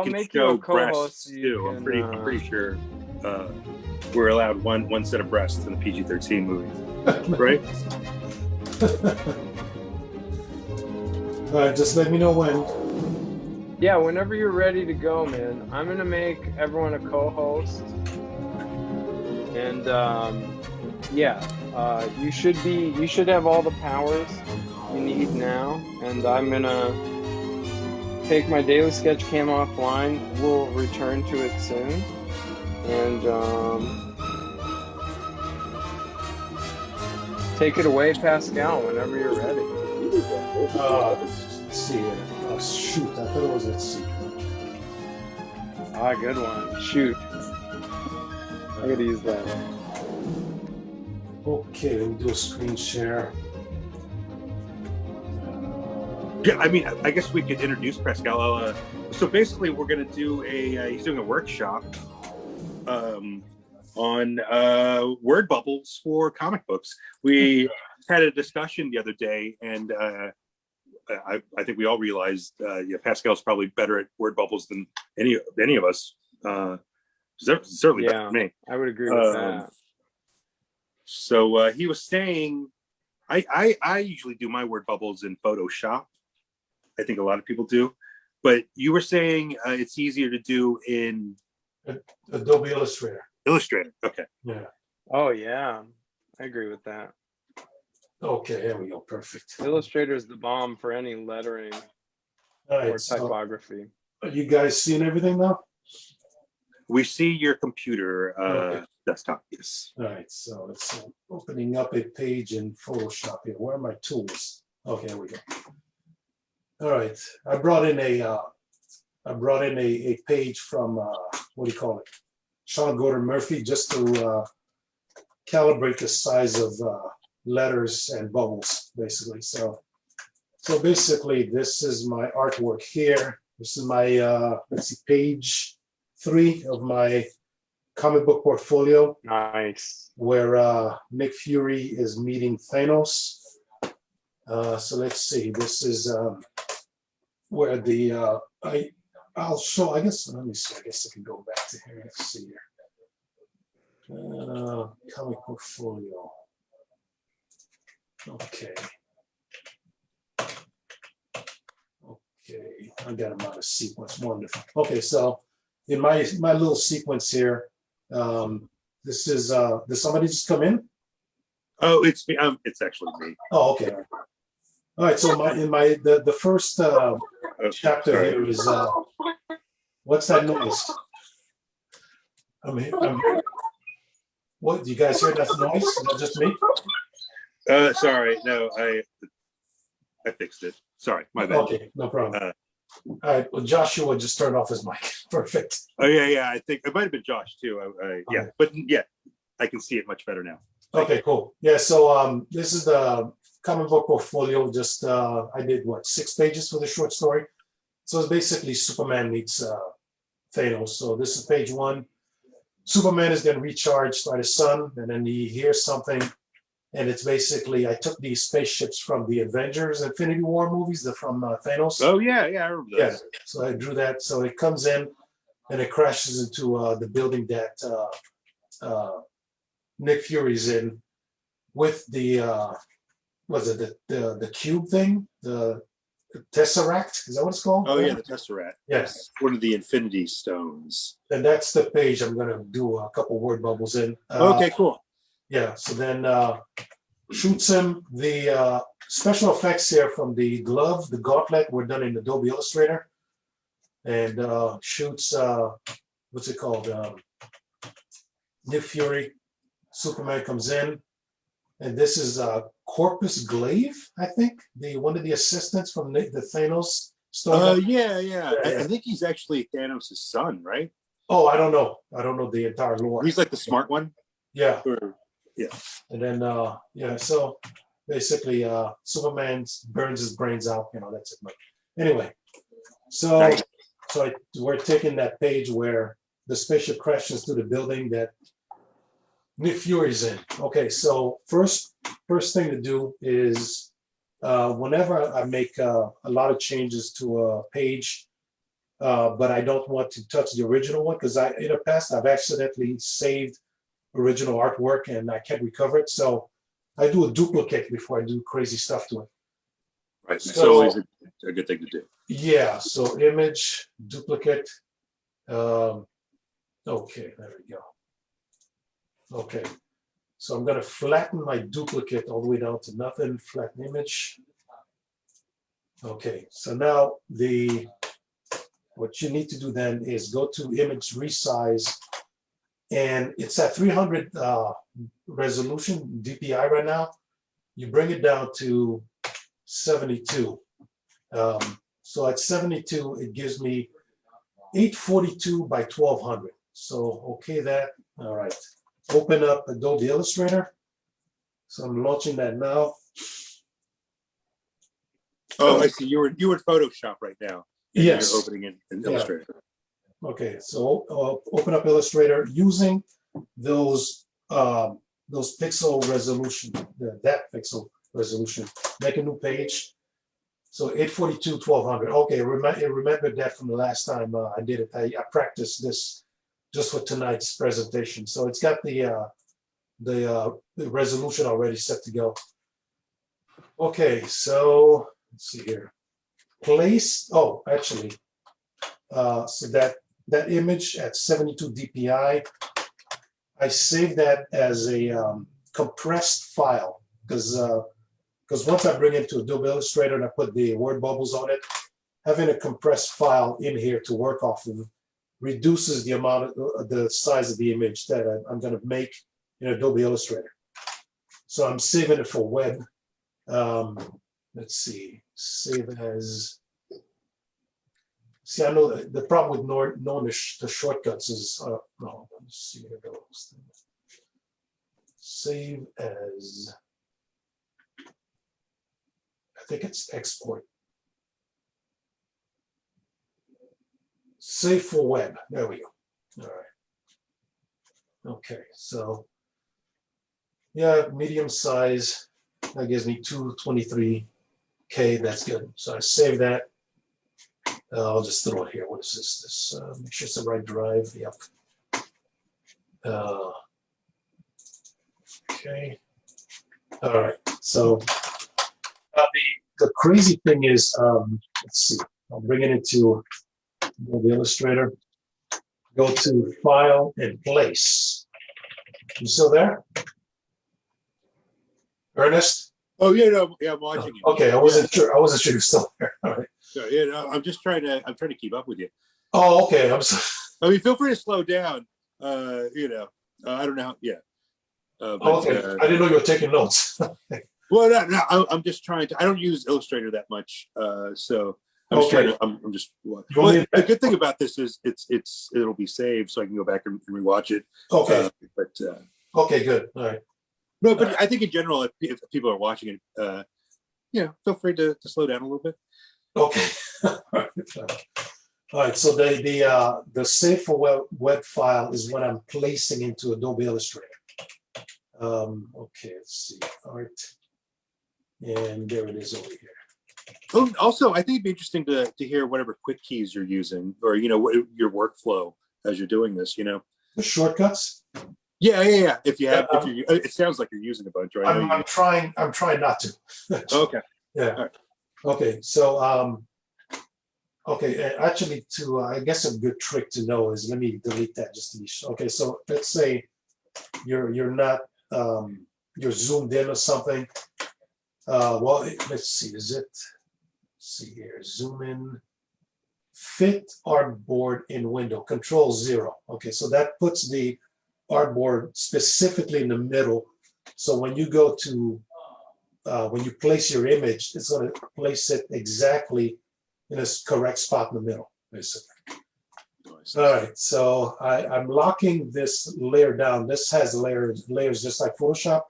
can make you show a co-host. breasts So you too. can, I'm pretty sure we're allowed one set of breasts in a PG-13 movie, right? All right, just let me know when. Yeah, whenever you're ready to go, man. I'm gonna make everyone a co-host, and you should have all the powers you need now. And I'm gonna take my daily sketch cam offline. We'll return to it soon, and take it away, Pascal, whenever you're ready. Let's see here. Oh shoot! I thought it was let's see. Ah, good one. Shoot. I gotta use that. Okay, let me do a screen share. Yeah, I mean, I guess we could introduce Pascal. So basically, we're going to do he's doing a workshop on word bubbles for comic books. We had a discussion the other day, and I think we all realized Pascal's probably better at word bubbles than any of us. Certainly better than me. I would agree with that. So he was saying, I usually do my word bubbles in Photoshop. I think a lot of people do, but you were saying it's easier to do in Adobe Illustrator. Illustrator, okay. Yeah. Oh yeah, I agree with that. Okay, there we go. Perfect. Illustrator is the bomb for any lettering or typography. Are you guys seeing everything now? We see your computer desktop, yes. All right, so it's opening up a page in Photoshop here. Where are my tools? Okay, here we go. All right, I brought in a page from what do you call it? Sean Gordon Murphy, just to calibrate the size of letters and bubbles, basically. So basically, this is my artwork here. This is my let's see, page 3 of my comic book portfolio. Nice. Where Nick Fury is meeting Thanos. So let's see. This is where the I'll show. I guess let me see. I guess I can go back to here. Let's see here. Comic portfolio. Okay. Okay. I got them out of sequence. Wonderful. Okay, so in my little sequence here, this is did somebody just come in? Oh, it's me. It's actually me. Oh, okay. All right. So the first chapter here is what's that noise? I'm hearing. What do you guys hear? That noise? Is that just me? Sorry, no, I fixed it. Sorry, my bad. Okay, no problem. All right. Well, Joshua just turned off his mic. Perfect. Oh yeah. I think it might have been Josh too. Yeah, okay. But yeah, I can see it much better now. Okay, cool. Yeah. So this is the comic book portfolio. Just I did 6 pages for the short story. So it's basically Superman meets Thanos. So this is page 1. Superman is getting recharged by the sun, and then he hears something, and it's basically I took these spaceships from the Avengers Infinity War movies, from Thanos. Oh yeah, I remember those. Yeah, so I drew that. So it comes in, and it crashes into the building that Nick Fury's in, with the the cube thing, the Tesseract, is that what it's called? Oh yeah, the Tesseract. Yes. One of the Infinity Stones. And that's the page I'm going to do a couple word bubbles in. Okay, cool. Yeah, so then shoots him. The special effects here from the glove, the gauntlet, were done in Adobe Illustrator. And shoots, what's it called? Nick Fury. Superman comes in. And this is Corpus Glaive, I think, one of the assistants from the Thanos story. Yeah. I think he's actually Thanos' son, right? Oh, I don't know. I don't know the entire lore. He's like the smart one. Yeah. Yeah. And then so basically Superman burns his brains out. That's it. But anyway, so we're taking that page where the spaceship crashes through the building that Nick Fury's in. Okay, so first thing to do is whenever I make a lot of changes to a page, but I don't want to touch the original one because in the past I've accidentally saved original artwork and I can't recover it. So I do a duplicate before I do crazy stuff to it. Right. It's So- always a good thing to do. Yeah, so image, duplicate. Okay, there we go. Okay, so I'm gonna flatten my duplicate all the way down to nothing, flatten image. Okay, so now what you need to do then is go to image resize, and it's at 300 resolution DPI right now. You bring it down to 72. So at 72, it gives me 842 by 1200. So okay, that, all right. Open up Adobe Illustrator. So I'm launching that now. Oh, I see. You're in Photoshop right now. And Yes. You're opening in Yeah. Illustrator. Okay, so open up Illustrator using those pixel resolution, that pixel resolution. Make a new page. So 842, 1200. Okay, remember that from the last time I did it. I practiced this just for tonight's presentation. So it's got the resolution already set to go. Okay, so let's see here. Place. Oh, actually, so that image at 72 DPI, I saved that as a compressed file because once I bring it to Adobe Illustrator and I put the word bubbles on it, having a compressed file in here to work off of reduces the amount of the size of the image that I'm going to make in Adobe Illustrator. So I'm saving it for web. Let's see, save as. See, I know the problem with knowing the shortcuts is, no, let's see, here goes. Save as, I think it's export. Save for web, there we go, all right. Okay, so, yeah, medium size, that gives me 223K, that's good. So I save that. I'll just throw it here. What is this? Make sure it's the right drive. Yep. Okay. All right. So the crazy thing is, let's see. I'll bring it into the Illustrator. Go to File and Place. You still there, Ernest? Oh yeah, no, yeah, I'm watching you. Okay, I wasn't sure. I wasn't sure you're still there. All right. So, yeah, no, I'm trying to keep up with you. Oh, okay. I'm sorry. I mean, feel free to slow down. I don't know. Yeah. But, Okay. I didn't know you were taking notes. Well, no, I'm just trying to. I don't use Illustrator that much, so I'm just trying to. I'm just. Well, the good thing about this is it'll be saved, so I can go back and rewatch it. Okay. But Okay. Good. All right. no, but I think in general, if people are watching it, feel free to slow down a little bit. Okay. All right. So the save for web file is what I'm placing into Adobe Illustrator. Okay. Let's see. Art. And there it is over here. Oh, also, I think it'd be interesting to hear whatever quick keys you're using, or what your workflow as you're doing this. The shortcuts. Yeah. If you have, it sounds like you're using a bunch, right? I'm trying not to. Okay. Yeah. All right. Okay. So okay. Actually, I guess a good trick to know is, let me delete that just to be sure. Okay. So let's say you're not you're zoomed in or something. Well, let's see. Let's see here. Zoom in. Fit artboard in window. Control 0. Okay. So that puts the artboard specifically in the middle. So when you go to when you place your image, it's going to place it exactly in a correct spot in the middle, basically. Nice. All right, so I'm locking this layer down. This has layers just like Photoshop.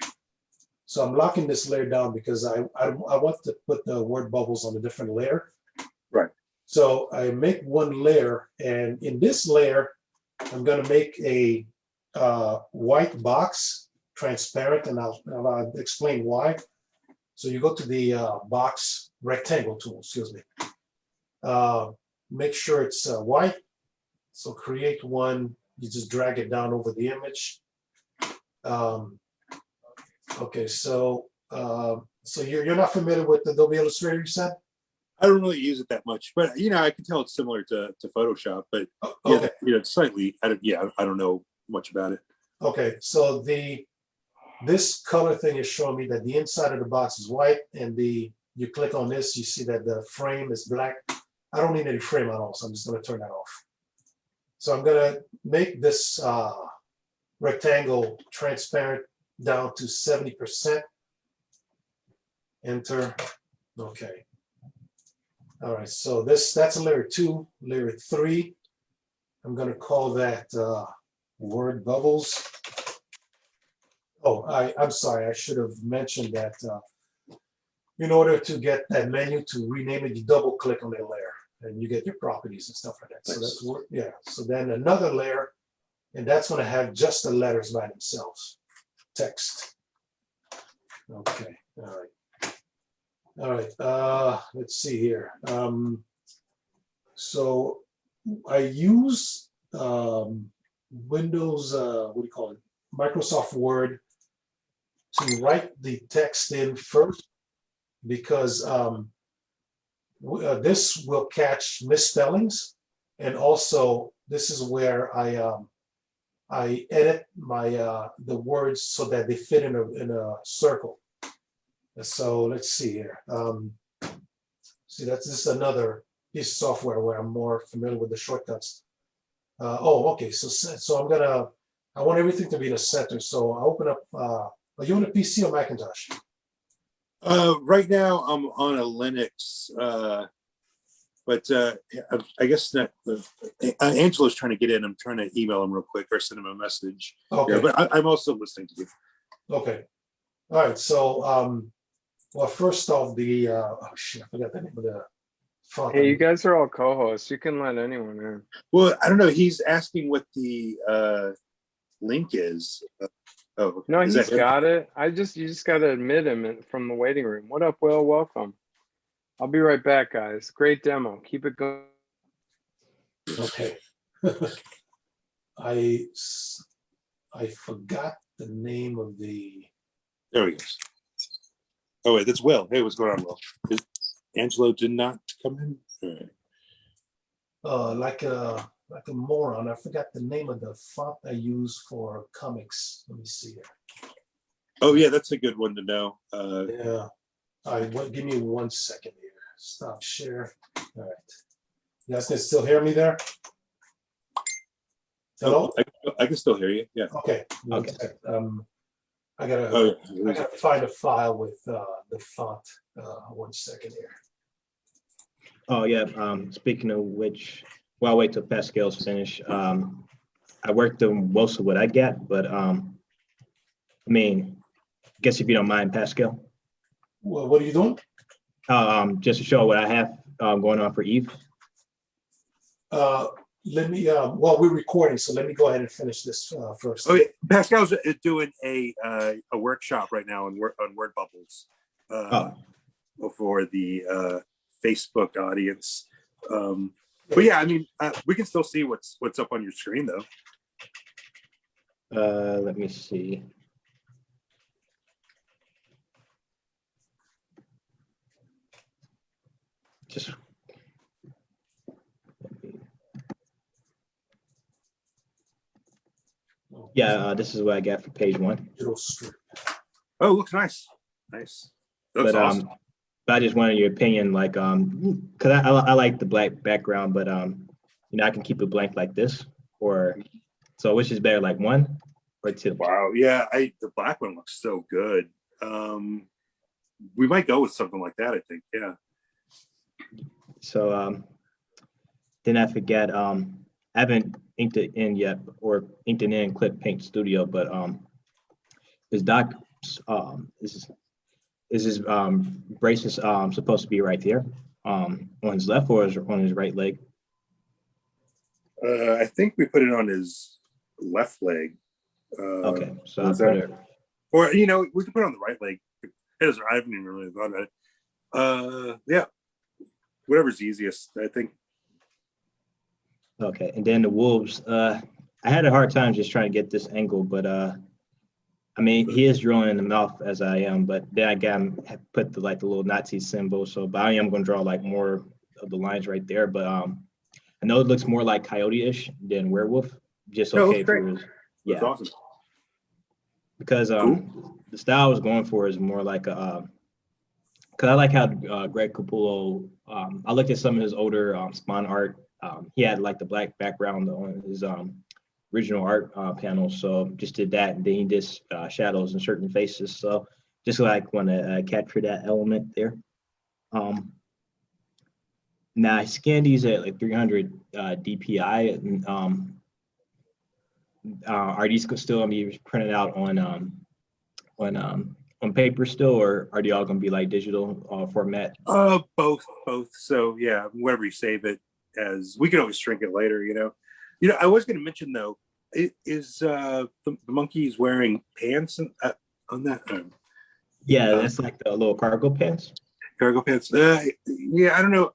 So I'm locking this layer down because I want to put the word bubbles on a different layer. Right. So I make one layer, and in this layer, I'm going to make a white box, transparent, and I'll explain why. So you go to the box rectangle tool, excuse me. make sure it's white. So create one, you just drag it down over the image. Okay, so you're not familiar with Adobe Illustrator, you said? I don't really use it that much, but I can tell it's similar to Photoshop, but Okay. it's slightly. I don't know much about it. Okay, so this color thing is showing me that the inside of the box is white, and you click on this, you see that the frame is black. I don't need any frame at all, so I'm just going to turn that off. So I'm going to make this rectangle transparent down to 70%. Enter. Okay. All right, so that's layer 2. Layer 3, I'm going to call that word bubbles. Oh, I'm sorry, I should have mentioned that in order to get that menu to rename it, you double click on that layer and you get your properties and stuff like that. So that's what, yeah. So then another layer, and that's going to have just the letters by themselves, text. Okay, all right. All right, let's see here. So I use Windows, what do you call it? Microsoft Word to write the text in first, because this will catch misspellings, and also this is where I edit my the words so that they fit in a circle. So let's see here. See, this is another piece of software where I'm more familiar with the shortcuts. Oh, okay. So I want everything to be in the center. So I open up. Are you on a PC or Macintosh? Right now I'm on a Linux, but I guess that Angela's trying to get in. I'm trying to email him real quick or send him a message. Okay. Yeah, but I'm also listening to you. Okay. All right. So well, first off, oh shit, I forgot the name of the font. Hey, you guys are all co-hosts. You can let anyone in. Well, I don't know. He's asking what the link is. Oh, No, is he's that got it. You just got to admit him from the waiting room. What up, Will? Welcome. I'll be right back, guys. Great demo. Keep it going. Okay. I forgot the name of the. There he goes. Oh wait, that's Will. Hey, what's going on, Will? Angelo did not come in. All right. Like a moron. I forgot the name of the font I use for comics. Let me see here. Oh yeah, that's a good one to know. Yeah. All right, give me 1 second here. Stop share. All right. You guys can still hear me there? Hello? I can still hear you. Yeah. Okay. Okay. I gotta find a file with the font. 1 second here. Oh yeah. Speaking of which, well, I'll wait till Pascal's finished. I worked on most of what I got, but I mean, I guess if you don't mind, Pascal. Well, what are you doing? Just to show what I have going on for Eve. Let me. Well, we're recording, so let me go ahead and finish this first. Oh, yeah. Pascal's doing a workshop right now on word bubbles for the Facebook audience. But yeah, I mean, we can still see what's up on your screen, though. Let me see. Just yeah, this is what I got for page 1. Oh, looks nice. Nice. Looks awesome. But I just wanted your opinion, like, because I like the black background, but I can keep it blank like this, or so which is better, like 1 or 2? Wow, yeah, the black one looks so good. We might go with something like that, I think. Yeah. So then I forget, I haven't inked it in yet, or inked it in Clip Paint Studio, but this doc is his braces supposed to be right there on his left or on his right leg? I think we put it on his left leg. Okay, so I'll put it. Or we can put it on the right leg. I haven't even really thought about it. Yeah, whatever's easiest. I think Okay, and then the wolves. I had a hard time just trying to get this angle, but I mean, he is drawing in the mouth as I am, but then I got him put the like the little Nazi symbol. So, but I am going to draw like more of the lines right there. But I know it looks more like coyote-ish than werewolf. Just No, it okay looks for great. his, That's yeah, awesome. because Cool. the style I was going for is more like a. Because I like how Greg Capullo. I looked at some of his older Spawn art. He had like the black background on his original art panel, so just did that, and then he did shadows in certain faces. So just like want to capture that element there. Now I scanned these at like 300 DPI, and are these still gonna be printed out on paper still, or are they all gonna be like digital format? Both. So yeah, whatever you save it as, we can always shrink it later. I was going to mention though, is the monkey's wearing pants on that Yeah, that's like the little cargo pants. cargo pants? Yeah, I don't know.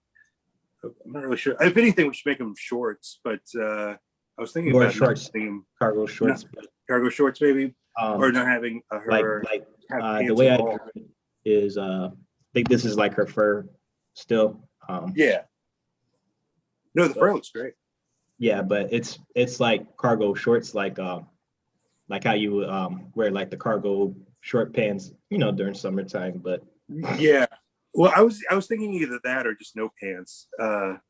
I'm not really sure. If anything, we should make them shorts. But I was thinking Or about not shorts, making them cargo shorts. cargo shorts, maybe, or Um, not having like her have the pants way at I all. drew it is I think this is like her fur still. Yeah. No, the fur looks great. Yeah, but it's like cargo shorts, like how you wear like the cargo short pants, during summertime. But Yeah. Well, I was thinking either that or just no pants. But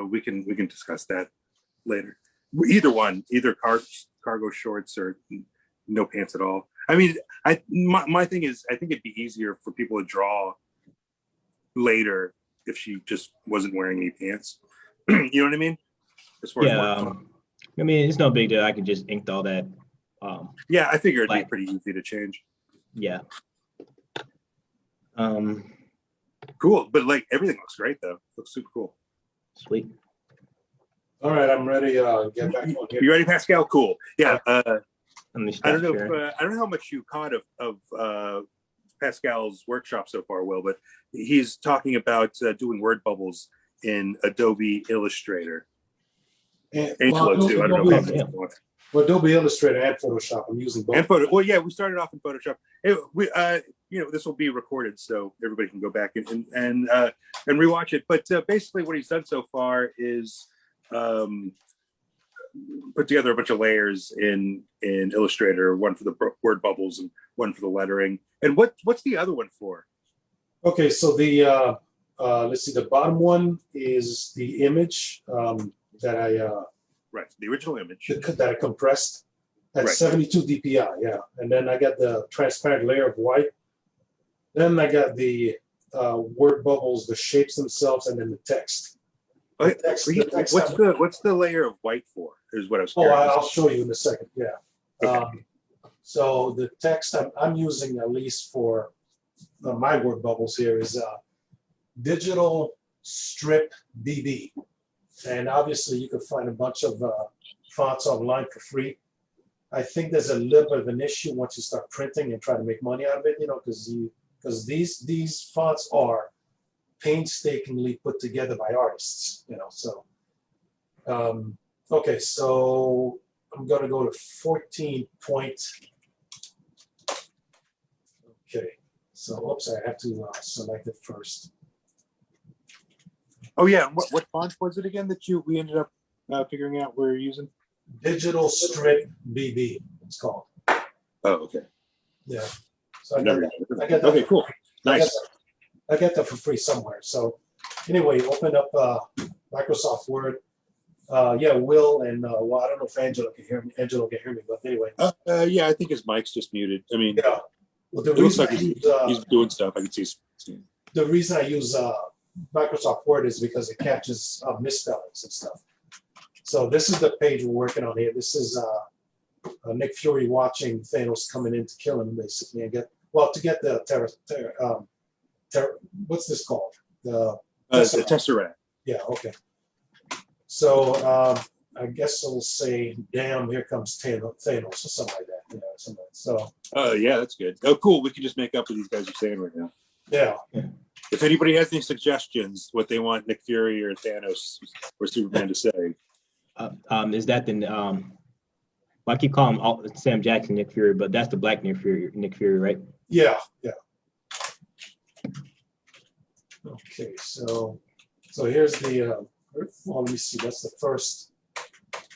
we can discuss that later. Either one, either cargo shorts or no pants at all. I mean, my thing is, I think it'd be easier for people to draw later if she just wasn't wearing any pants. You know what I mean? As far as yeah, I mean, it's no big deal. I could just ink all that. yeah, I figure it'd be Black. pretty easy to change. Yeah. Cool, but like everything looks great though. Looks super cool. Sweet. All right, I'm ready. Get back on here. You ready, Pascal? Cool. Yeah. Let me I stop don't know. sharing. I don't know how much you caught of Pascal's workshop so far, Will, but he's talking about doing word bubbles in Adobe Illustrator. And, Angelo well, too. I don't know. If yeah. well, Adobe Illustrator and Photoshop. I'm using both. And photo. Well, yeah, we started off in Photoshop. This will be recorded, so everybody can go back and rewatch it. But basically, what he's done so far is put together a bunch of layers in Illustrator, one for the word bubbles and one for the lettering. And what's the other one for? Okay, so the let's see, the bottom one is the image that I Right, the original image. that I compressed at Right. 72 DPI, yeah. And then I got the transparent layer of white. Then I got the word bubbles, the shapes themselves, and then the text. Okay, The text what's the layer of white for? Is what I was Oh, curious. I'll show you in a second. Yeah. Okay. So the text I'm using, at least for my word bubbles here, is digital strip BB, and obviously you can find a bunch of fonts online for free. I think there's a little bit of an issue once you start printing and try to make money out of it, because these fonts are painstakingly put together by artists, So, okay, so I'm going to go to 14 point. Okay, so oops, I have to select it first. Oh yeah, and what font was it again that we ended up figuring out we're using? Digital strip BB, it's called. Oh, okay. Yeah. So I Never got, got it. I got that. Okay, cool. Nice. I got that for free somewhere. So anyway, open up Microsoft Word. Yeah, Will and well, I don't know if Angelo can hear me. Angelo can hear me, but anyway. Yeah, I think his mic's just muted. I mean, Yeah. Well, the it looks reason like he's doing stuff. I can see. the reason I use Microsoft Word is because it catches misspellings and stuff. So this is the page we're working on here. This is Nick Fury watching Thanos coming in to kill him, basically, and get the what's this called? The Tesseract. Yeah, okay. So I guess it'll say, "Damn, here comes Thanos," or something like that. So. Oh yeah, that's good. Oh, cool. We can just make up what these guys are saying right now. Yeah. if anybody has any suggestions, what they want Nick Fury or Thanos or Superman to say. Is that the I keep calling him Sam Jackson Nick Fury, but that's the black Nick Fury, right? Yeah, yeah. Okay, so here's the well, let me see. That's the first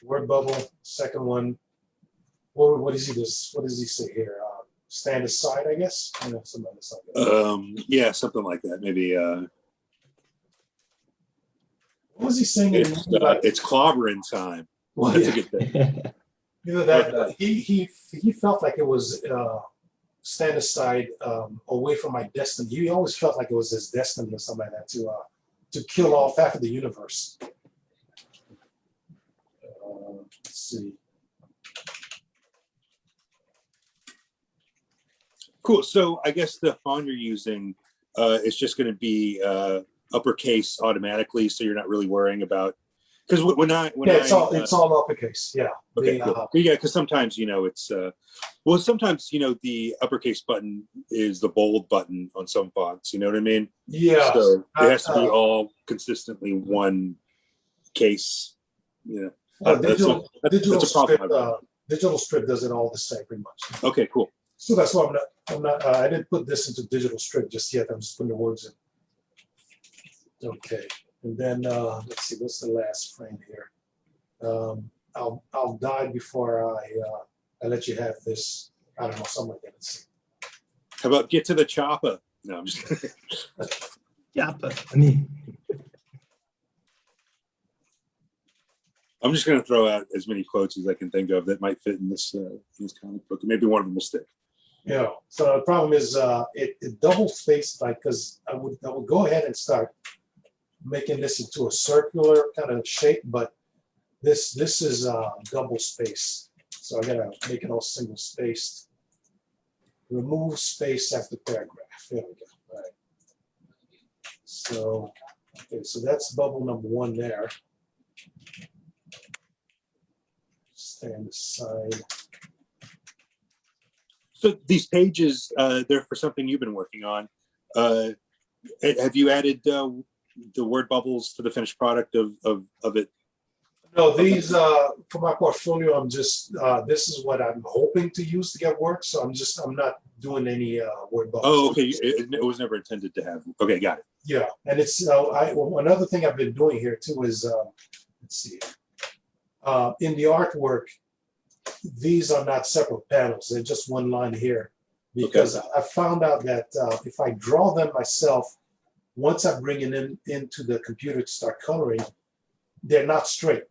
word bubble. Second one. What is he? What does he say here? Stand aside, I guess. I know something like that. Yeah, something like that. Maybe. What was he saying? It's clobbering time. Well, That's yeah. a good thing. You know that he felt like it was stand aside, away from my destiny. He always felt like it was his destiny or something like that to kill off half of the universe. Let's see. Cool. So I guess the font you're using is just going to be uppercase automatically, so you're not really worrying about. Because It's all uppercase. Yeah. Okay. Cool. Yeah, because sometimes it's sometimes the uppercase button is the bold button on some fonts. You know what I mean? Yeah. So it has to be all consistently one case. Yeah. Digital problem. Digital Strip does it all the same, pretty much. Okay. Cool. So that's why I'm not. I didn't put this into Digital Strip just yet. I'm just putting the words in. Okay. And then let's see, what's the last frame here? I'll die before I let you have this. I don't know, something like that. Let's see. How about get to the chopper? No, I'm just kidding. Chopper. I'm just going to throw out as many quotes as I can think of that might fit in this comic book. Maybe one of them will stick. Yeah. So the problem is it double spaced, like, because I would go ahead and start making this into a circular kind of shape, but this is double space, so I gotta make it all single spaced. Remove space after paragraph. There we go. All right. So okay, so that's bubble number one there. Stand aside. So these pages, they're for something you've been working on. Have you added the word bubbles to the finished product of it? No, these for my portfolio, I'm just this is what I'm hoping to use to get work. So I'm not doing any word bubbles. Oh, okay. It was never intended to have. Okay, got it. Yeah, and it's another thing I've been doing here too is let's see, in the artwork, these are not separate panels. They're just one line here because I found out that if I draw them myself, once I bring it into the computer to start coloring, they're not straight.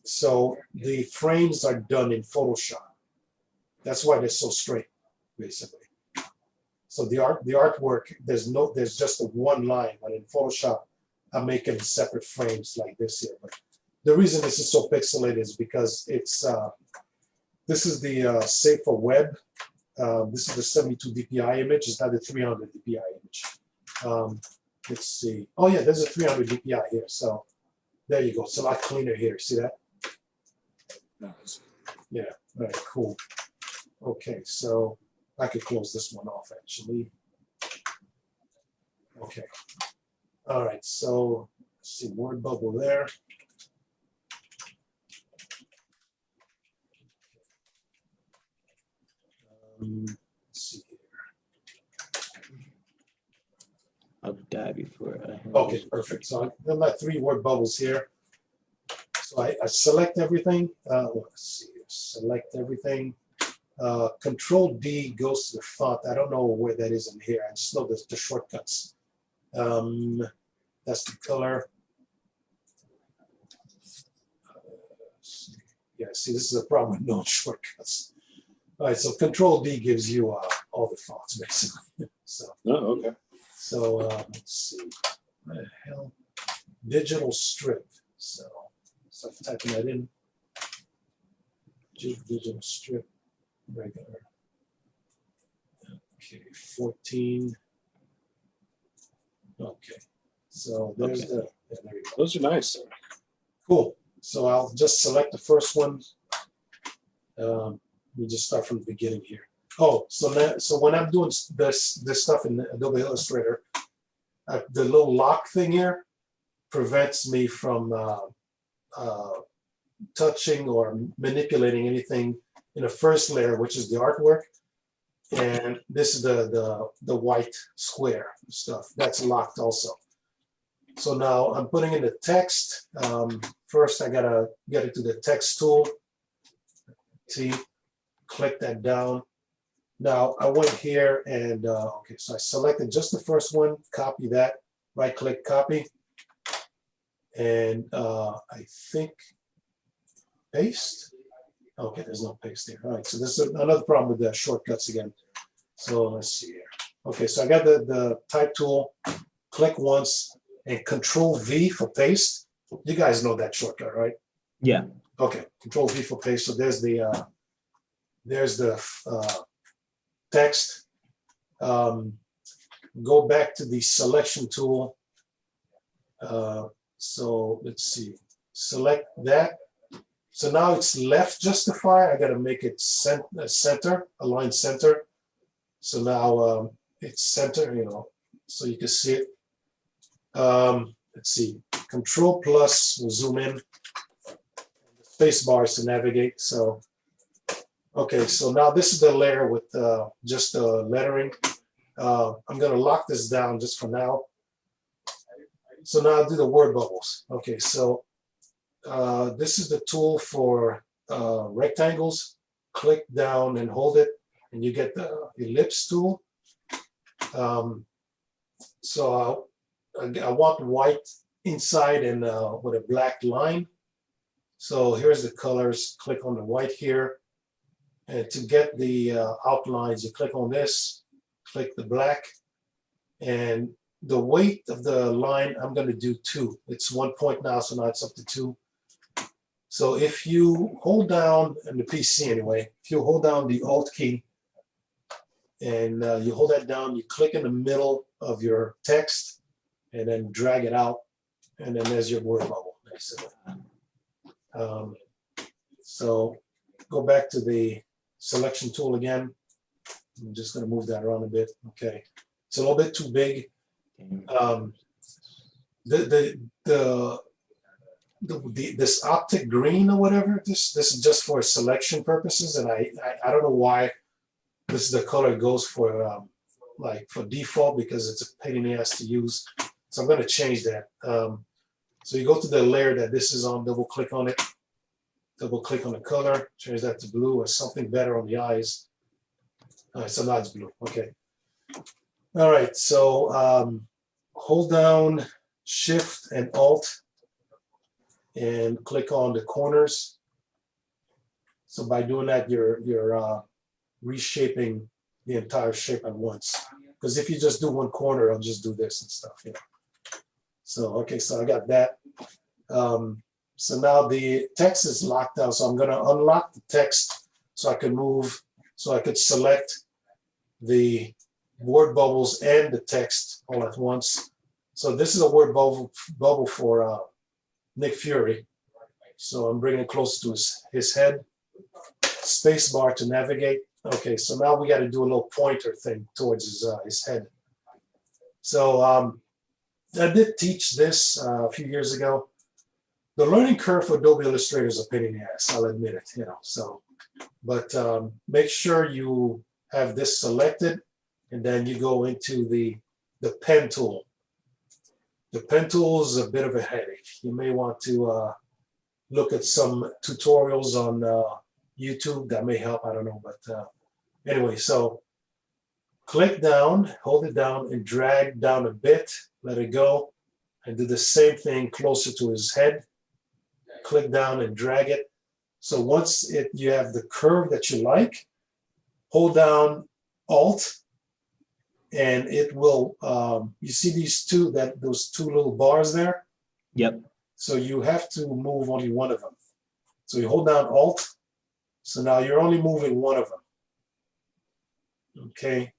So the frames are done in Photoshop. That's why they're so straight, basically. So the artwork, there's just a one line, but in Photoshop, I'm making separate frames like this here. But the reason this is so pixelated is because it's this is the Safe for Web. This is the 72 DPI image. It's not the 300 DPI image. Let's see. Oh yeah, there's a 300 DPI here. So there you go. It's a lot cleaner here. See that? Nice. Yeah. All right. Cool. Okay. So I could close this one off actually. Okay. All right. So let's see. Word bubble there. Let's see here. I'll die before I. Okay, perfect. So I've got my 3 word bubbles here. So I select everything. Let's see. Select everything. Control D goes to the font. I don't know where that is in here. I just know the shortcuts. That's the color. Yeah, see, this is a problem with no shortcuts. All right, so Control D gives you all the fonts basically. So. Oh, okay. So let's see. What the hell? Digital Strip. So I'm typing that in. Digital Strip. Regular. Okay, 14. Okay. So there's the. Yeah, there we go. Those are nice. Cool. So I'll just select the first one. We just start from the beginning here. Oh, so when I'm doing this stuff in Adobe Illustrator, the little lock thing here prevents me from touching or manipulating anything in the first layer, which is the artwork. And this is the white square stuff that's locked also. So now I'm putting in the text. First, I gotta get it to the text tool. See, click that down. Now I went here and okay, so I selected just the first one, copy that, right click, copy. And I think paste. Okay, there's no paste there. All right, so this is another problem with the shortcuts again. So let's see here. Okay, so I got the type tool, click once, and Control V for paste. You guys know that shortcut, right? Yeah. Okay, Control V for paste. So there's the text. Go back to the selection tool. So let's see, select that. So now it's left justify. I got to make it center, align center. So now it's center, you know, so you can see it. Let's see, Control plus will zoom in. Space bars to navigate. So, okay, so now this is the layer with just the lettering. I'm going to lock this down just for now. So now I'll do the word bubbles. Okay, so this is the tool for rectangles. Click down and hold it, and you get the ellipse tool. So I want white inside and with a black line. So here's the colors. Click on the white here. And to get the outlines, you click on this, click the black, and the weight of the line, I'm going to do 2. It's 1 point now, so now it's up to 2. So if you hold down, in the PC anyway, if you hold down the Alt key and you hold that down, you click in the middle of your text and then drag it out, and then there's your word bubble. So go back to the selection tool again. I'm just going to move that around a bit. Okay, it's a little bit too big. This optic green or whatever, this is just for selection purposes, and I don't know why this is the color it goes for, like for default, because it's a pain in the ass to use. So I'm going to change that. So you go to the layer that this is on, double click on it, double click on the color, change that to blue or something better on the eyes. All right, so now it's blue. Okay. All right, so hold down Shift and Alt and click on the corners. So by doing that, you're reshaping the entire shape at once. Because if you just do one corner, I'll just do this and stuff, you know. So, okay, so I got that. So now the text is locked down. So I'm going to unlock the text so I can move, so I could select the word bubbles and the text all at once. So this is a word bubble for Nick Fury. So I'm bringing it close to his head. Space bar to navigate. Okay, so now we got to do a little pointer thing towards his head. So I did teach this a few years ago. The learning curve for Adobe Illustrator is a pain in the ass, I'll admit it, you know. So, but make sure you have this selected, and then you go into the pen tool. The pen tool is a bit of a headache. You may want to look at some tutorials on YouTube that may help. I don't know, but anyway, so click down, hold it down, and drag down a bit. Let it go, and do the same thing closer to his head. Click down and drag it. So once you have the curve that you like, hold down Alt, and it will. You see those two little bars there? Yep. So you have to move only one of them. So you hold down Alt. So now you're only moving one of them. Okay.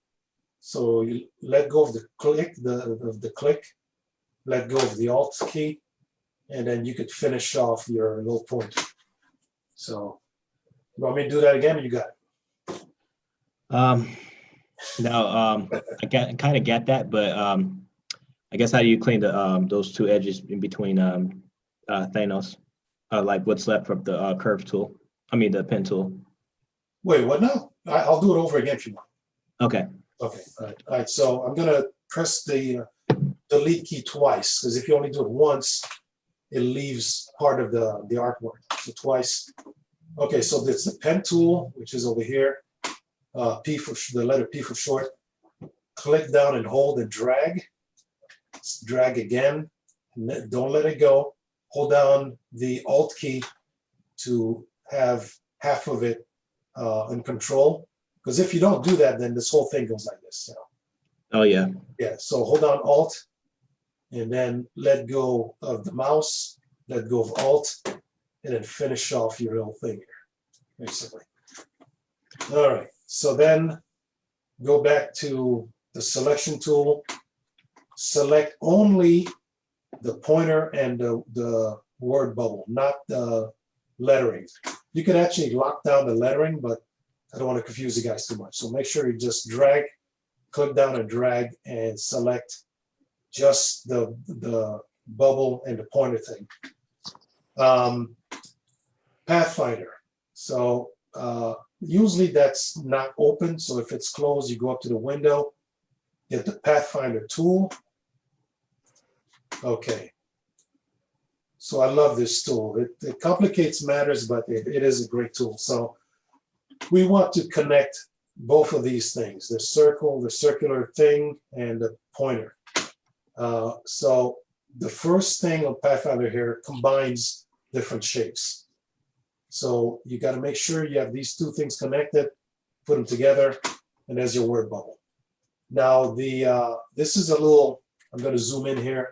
So you let go of the click, the click, let go of the Alt key, and then you could finish off your little pointer. So you want me to do that again? Or you got it? No, I kind of get that, but I guess how do you clean the those two edges in between Thanos? Like what's left from the curve tool? I mean the pen tool. Wait, what now? I'll do it over again if you want. Okay. Okay, all right. So I'm gonna press the delete key twice, because if you only do it once, it leaves part of the artwork. So twice. Okay, so there's the pen tool, which is over here. P for the letter P for short. Click down and hold and drag. Drag again. Don't let it go. Hold down the Alt key to have half of it in control. Because if you don't do that, then this whole thing goes like this. You know? Oh yeah. Yeah. So hold down Alt, and then let go of the mouse. Let go of Alt, and then finish off your little thing here, basically. All right. So then go back to the selection tool. Select only the pointer and the word bubble, not the lettering. You can actually lock down the lettering, but I don't want to confuse you guys too much. So make sure you just drag, click down and drag and select just the bubble and the pointer thing. Pathfinder. So usually that's not open. So if it's closed, you go up to the window, get the Pathfinder tool. Okay. So I love this tool. It complicates matters, but it is a great tool. So we want to connect both of these things, the circle, the circular thing, and the pointer. So the first thing on Pathfinder here combines different shapes. So you got to make sure you have these two things connected, put them together, and there's your word bubble. Now this is a little, I'm going to zoom in here.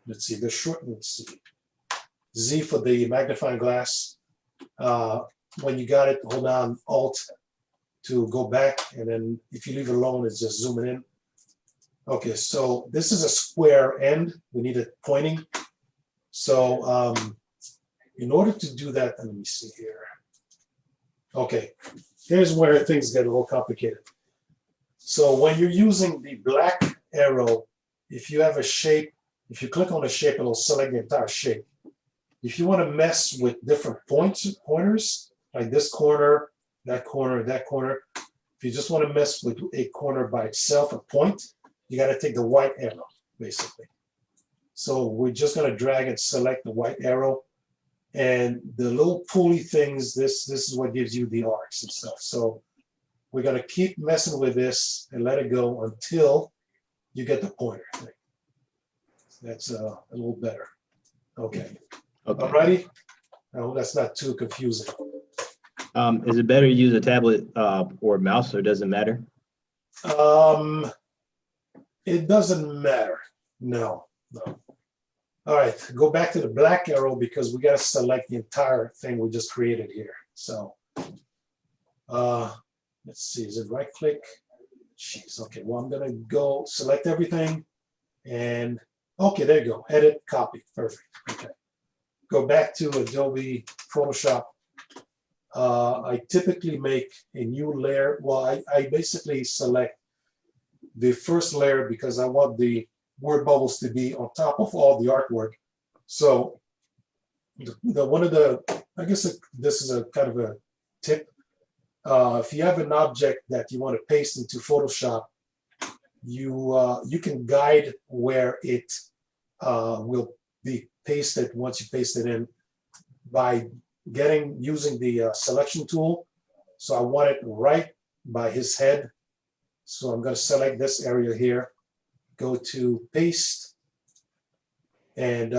Let's see, let's see. Z for the magnifying glass. When you got it, hold on Alt to go back, and then if you leave it alone, it's just zooming in. Okay, so this is a square end. We need it pointing. So in order to do that, let me see here. Okay, here's where things get a little complicated. So when you're using the black arrow, if you have a shape, if you click on a shape, it'll select the entire shape. If you want to mess with different pointers, like this corner, that corner, that corner, if you just want to mess with a corner by itself, a point, you got to take the white arrow, basically. So we're just going to drag and select the white arrow. And the little pulley things, this is what gives you the arcs and stuff. So we're going to keep messing with this and let it go until you get the pointer thing. That's a little better. Okay. Okay. Alrighty. I hope that's not too confusing. Is it better to use a tablet or mouse, or does it matter? It doesn't matter. No. All right, go back to the black arrow because we got to select the entire thing we just created here. So let's see, is it right click? Jeez, okay, well, I'm gonna go select everything and okay, there you go, edit, copy, perfect, okay. Go back to Adobe Photoshop. I typically make a new layer. Well, I basically select the first layer because I want the word bubbles to be on top of all the artwork. So I guess this is a kind of a tip. If you have an object that you want to paste into Photoshop, you can guide where it will be pasted once you paste it in by using the selection tool. So I want it right by his head. So I'm going to select this area here, go to paste. And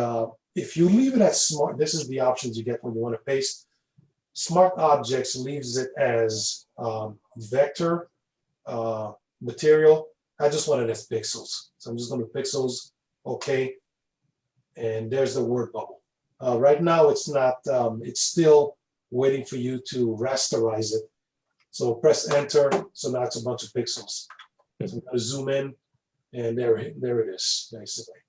if you leave it as smart, this is the options you get when you want to paste. Smart Objects leaves it as vector material. I just want it as pixels. So I'm just going to pixels, okay. And there's the word bubble. Right now it's not, it's still waiting for you to rasterize it. So press enter, so now it's a bunch of pixels. So I'm going to zoom in, and there it is, basically.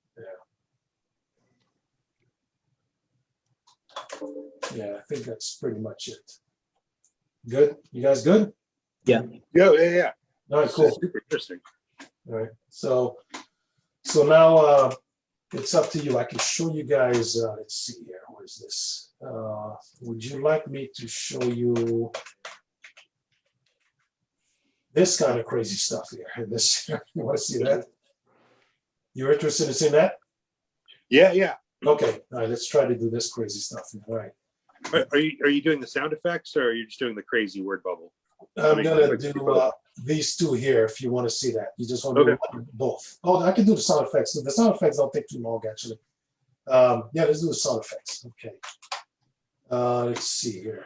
Yeah, I think that's pretty much it. Good? You guys good? Yeah. Yeah. All right, cool. Super interesting. All right, so So now it's up to you. I can show you guys. Let's see here. What is this? Would you like me to show you this kind of crazy stuff here? This, you want to see that? You're interested in seeing that? Yeah, yeah. Okay. All right. Let's try to do this crazy stuff. All right. Are you doing the sound effects, or are you just doing the crazy word bubble? I'm gonna do these two here if you want to see that. You just want to do both. Oh, I can do the sound effects. The sound effects don't take too long, actually. Yeah, let's do the sound effects. Okay. Let's see here.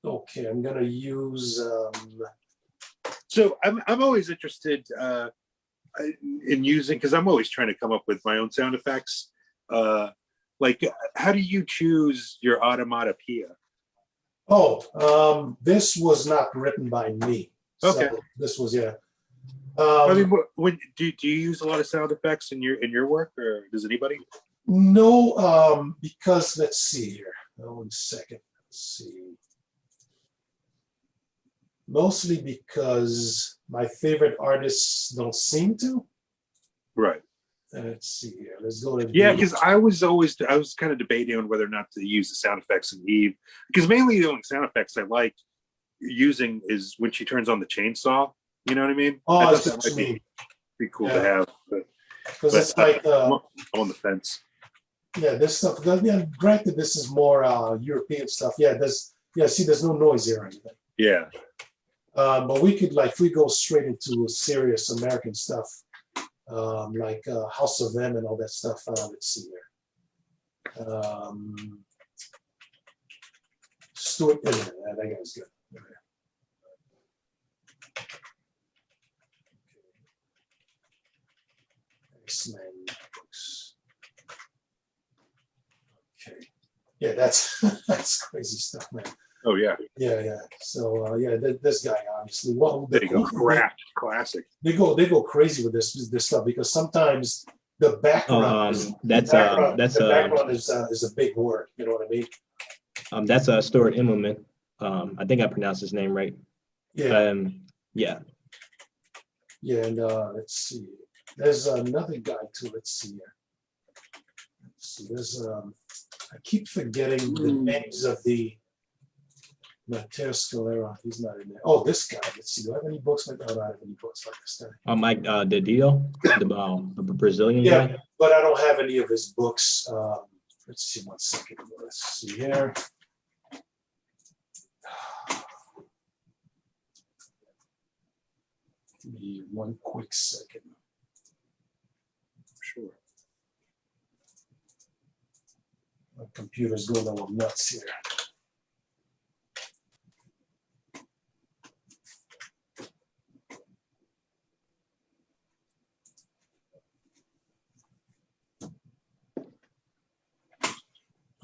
Okay, I'm gonna use. So I'm always interested in using, because I'm always trying to come up with my own sound effects. Like, how do you choose your automatopoeia? Oh, this was not written by me. Okay. So this was, yeah. I mean, when do you use a lot of sound effects in your work, or does anybody? No, because let's see here. 1 second. Let's see. Mostly because my favorite artists don't seem to. Right. Let's see here. Let's go to Because I was kind of debating on whether or not to use the sound effects in Eve, because mainly the only sound effects I like using is when she turns on the chainsaw. You know what I mean? Oh, I that's thought what that you might mean. be cool to have, Because it's like I'm on the fence. yeah, this stuff. Yeah, granted, this is more European stuff. Yeah, see, there's no noise here or anything. Yeah. But we could, like, if we go straight into serious American stuff, like House of M and all that stuff. Let's see here. Stuart Inman, that guy's good. X-Men books. Okay. Yeah, that's that's crazy stuff, man. Oh yeah. Yeah. So yeah, this guy obviously. Well, There you go. Craft classic. They go crazy with this stuff because sometimes the background the background is a big word. You know what I mean? That's Stuart Immelman. I think I pronounced his name right. Yeah. Yeah. Yeah, and let's see. There's another guy too. Let's see here. Let's see. There's I keep forgetting the names of the Pascal Saint-Clair. He's not in there. Oh, this guy. Let's see. Do I have any books like that? I don't have any books like this guy. Mike Didio, the Brazilian Yeah, guy. but I don't have any of his books. Let's see. 1 second. Let's see here. Give me 1 quick second. Sure. My computer's going a little nuts here.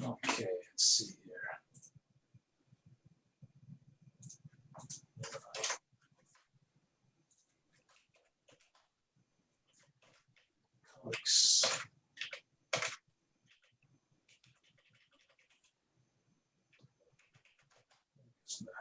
Okay, let's see here. Comics. It's not.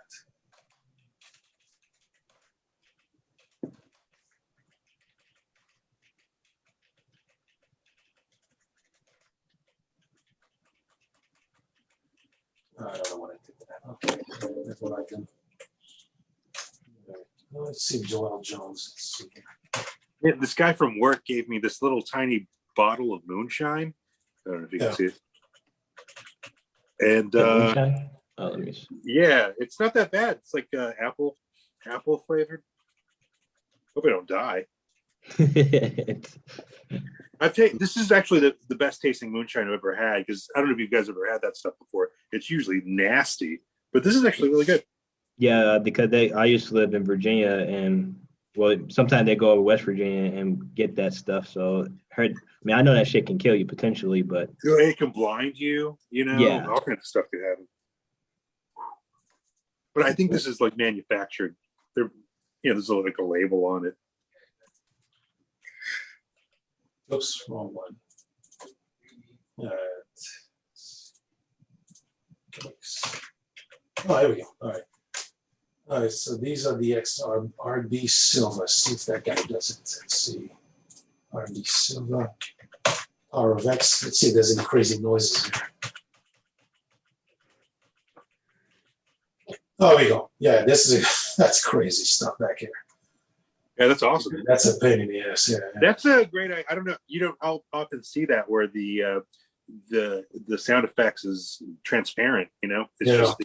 I don't know what I did with that. Okay, that's what I can. Well, let's see, Joel Jones. Let's see here. Yeah, this guy from work gave me this little tiny bottle of moonshine. I don't know if you can see it. And let me see. yeah, it's not that bad. It's like apple flavored. Hope I don't die. This is actually the best tasting moonshine I've ever had, because I don't know if you guys ever had that stuff before. It's usually nasty, but this is actually really good. Yeah, because I used to live in Virginia, and well, sometimes they go over West Virginia and get that stuff. So I know that shit can kill you potentially, but it can blind you. Yeah. All kinds of stuff could happen. But I think this is like manufactured. There's like a label on it. Oops, wrong one. Oh, here we go. All right. So these are the XRB Silver. See if that guy does it. Let's see. RD Silva, Power of X. Let's see if there's any crazy noises here. Oh, there we go. Yeah, this is that's crazy stuff back here. Yeah, that's awesome. That's a pain in the ass. Yeah. That's a great. I don't know. You don't often see that where the sound effects is transparent. You know, it's just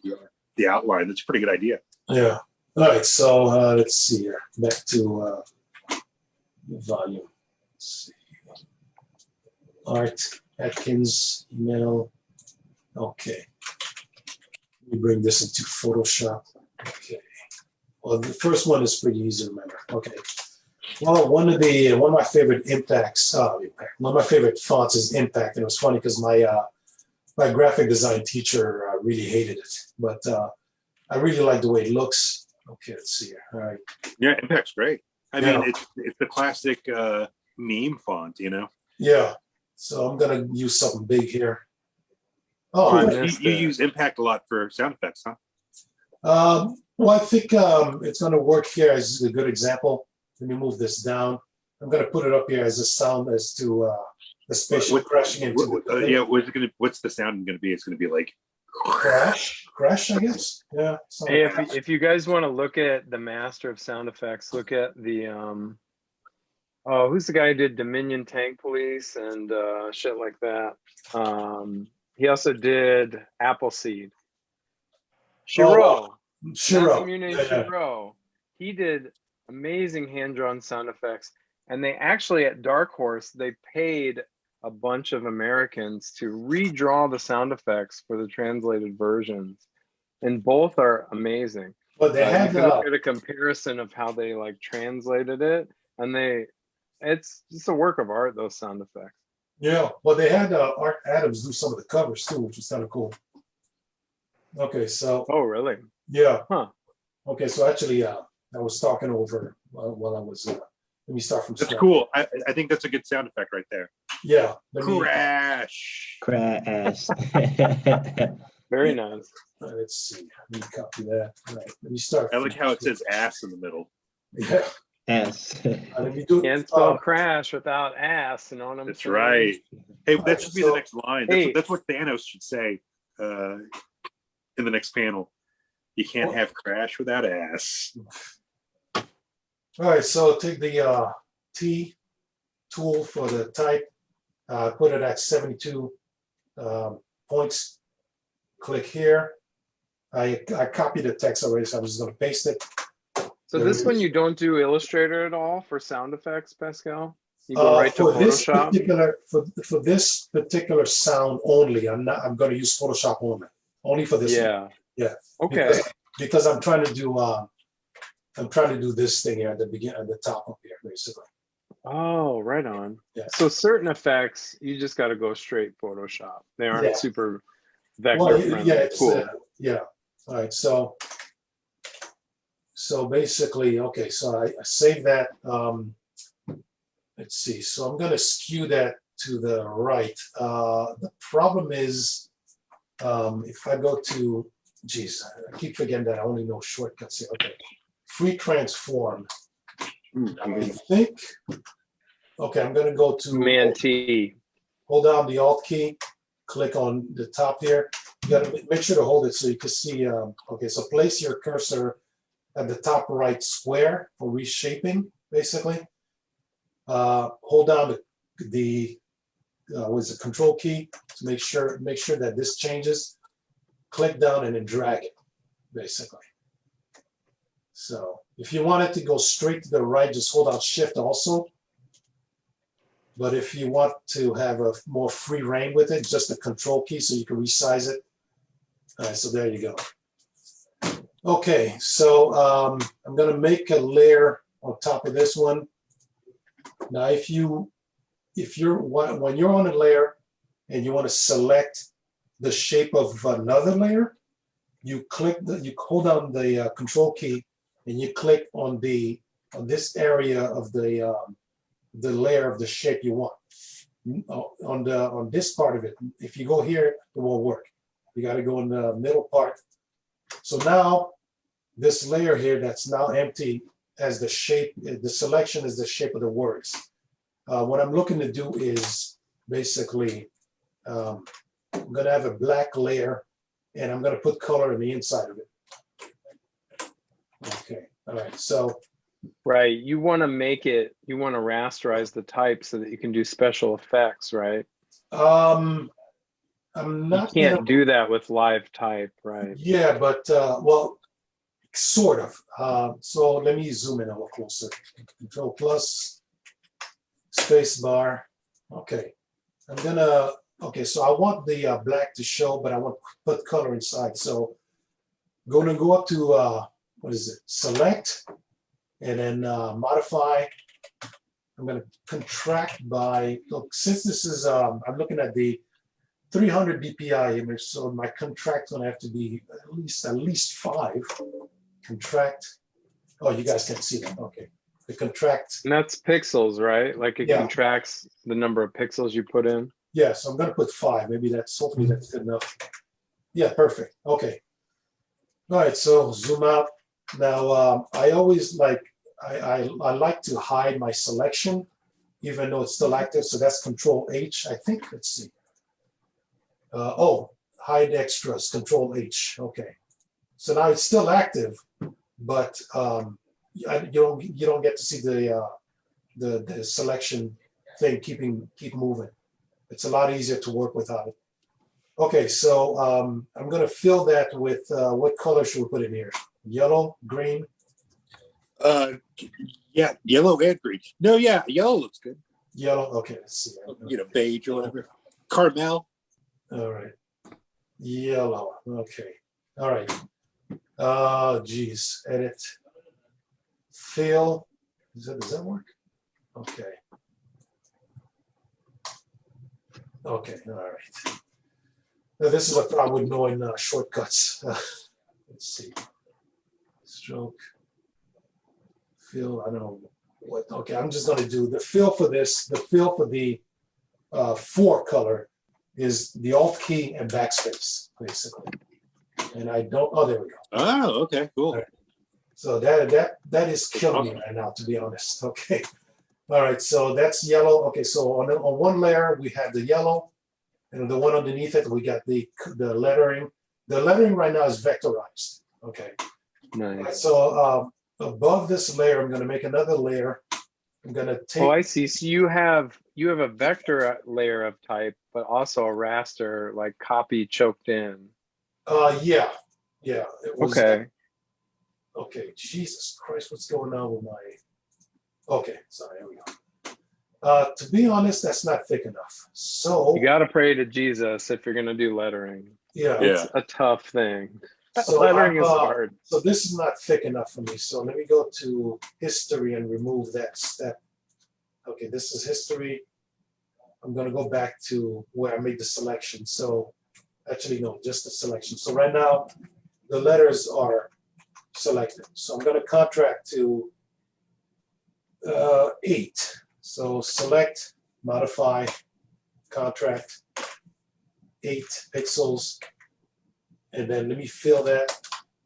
the outline. That's a pretty good idea. Yeah. All right. So let's see here. Back to volume. Let's see. Art Atkins email. Okay. Let me bring this into Photoshop. Okay. Well, the first one is pretty easy to remember. Okay. Well, one of my favorite one of my favorite fonts is Impact, and it was funny because my graphic design teacher really hated it, but I really like the way it looks. Okay, let's see here. All right. Yeah, Impact's great. I mean, it's the classic meme font, you know. Yeah. So I'm gonna use something big here. Oh, Cool. You use Impact a lot for sound effects, huh? Well, I think it's going to work here as a good example. Let me move this down. I'm going to put it up here as a sound as to the spaceship crashing into the yeah, what's the sound going to be? It's going to be like crash, I guess. Yeah. Hey, if you guys want to look at the master of sound effects, look at the who's the guy who did Dominion Tank Police and shit like that. He also did Appleseed. Shiro. Shiro. He did amazing hand-drawn sound effects. And they actually, at Dark Horse, they paid a bunch of Americans to redraw the sound effects for the translated versions. And both are amazing. But they had you can look at a comparison of how they like translated it. And it's just a work of art, those sound effects. Yeah, well, they had Art Adams do some of the covers too, which was kind of cool. Okay, so. Oh, really? Yeah. Huh. Okay, so actually, I was talking over while I was. Let me start from. That's cool. I think that's a good sound effect right there. Yeah. Crash. Crash. Very nice. Let's see. Let me copy that. All right. Let me start. I like how it says ass in the middle. Yeah. Ass. Let me do. Can't spell crash without ass. You know what I'm saying? That's right. Hey, that should be the next line. That's what Thanos should say in the next panel. You can't have crash without ass. All right, so take the T tool for the type, put it at 72 points. Click here. I copied the text already, so I'm just going to paste it. So this one you don't do Illustrator at all for sound effects, Pascal? You go right to Photoshop? For this particular sound only, I'm going to use Photoshop only for this. Yeah. One. Yeah. Okay. Because I'm trying to do this thing here at the beginning, at the top up here, basically. Oh, right on. Yeah. So certain effects, you just got to go straight Photoshop. They aren't super vector friendly. Yeah, cool. Yeah. All right. So basically, okay. So I save that. Let's see. So I'm going to skew that to the right. The problem is, if I go to, geez, I keep forgetting that I only know shortcuts here. Okay. Free transform. I think. Okay, I'm going to go to Command T. Hold down the Alt key. Click on the top here. You got to make sure to hold it so you can see. Okay, so place your cursor at the top right square for reshaping, basically. Hold down the Control key to make sure that this changes. Click down and then drag it, basically. So if you want it to go straight to the right, just hold out Shift also. But if you want to have a more free reign with it, just the Control key so you can resize it. All right, so there you go. Okay, so I'm going to make a layer on top of this one. Now, when you're on a layer and you want to select the shape of another layer, you hold down the Control key and you click on this area of the layer of the shape you want. On this part of it, if you go here, it won't work. You got to go in the middle part. So now this layer here that's now empty as the shape, the selection is the shape of the words. What I'm looking to do is basically, I'm gonna have a black layer and I'm gonna put color in the inside of it. Okay, all right, so, Right. You want to make it, you want to rasterize the type so that you can do special effects, right? I'm You not can't gonna, do that with live type, right? yeah, but, well, sort of. So let me zoom in a little closer. Control plus, space bar. Okay, I'm gonna, okay, so I want the black to show, but I want to put color inside. So going to go up to, what is it? Select, and then modify. I'm gonna contract by, look, since this is, I'm looking at the 300 DPI image, so my contract gonna have to be at least 5. Contract. Oh, you guys can see that. Okay. The contract. And that's pixels, right? Like it Yeah. contracts the number of pixels you put in. Yeah, so I'm gonna put 5. Maybe hopefully that's good enough. Yeah, perfect. Okay. All right, so zoom out. Now I always like I like to hide my selection, even though it's still active. So that's Control H. I think. Let's see. Oh, hide extras. Control H. Okay. So now it's still active, but you don't get to see the selection thing keep moving. It's a lot easier to work without it. Okay, so I'm gonna fill that with what color should we put in here? Yellow, green. Yeah, yellow and green. No, yeah, yellow looks good. Yellow. Okay, let's see. You know, beige or whatever. Caramel. All right. Yellow. Okay. All right. Geez. Edit. Fill. Does that work? Okay. Okay. All right. Now this is a problem with knowing shortcuts. Let's see. Stroke. Fill. I don't know what. Okay. I'm just going to do the fill for this. The fill for the 4 color is the Alt key and backspace, basically. And I don't. Oh, there we go. Oh, okay, cool. All right. So that is killing me right now, to be honest. Okay. All right. So that's yellow. Okay. So on one layer we have the yellow, and the one underneath it we got the lettering. The lettering right now is vectorized. Okay. Nice. Right, so above this layer, I'm going to make another layer. I'm going to take. Oh, I see. So you have a vector layer of type, but also a raster like copy choked in. Yeah. It was, Okay. Okay. Jesus Christ, what's going on with my? Okay. Sorry. Here we go. To be honest, that's not thick enough. So You got to pray to Jesus if you're going to do lettering. yeah. It's a tough thing. So Lettering is hard. So this is not thick enough for me. So let me go to history and remove that step. Okay, this is history. I'm going to go back to where I made the selection. So actually, no, just the selection. So right now, the letters are selected. So I'm going to contract to 8. So select, modify, contract, 8 pixels. And then let me fill that.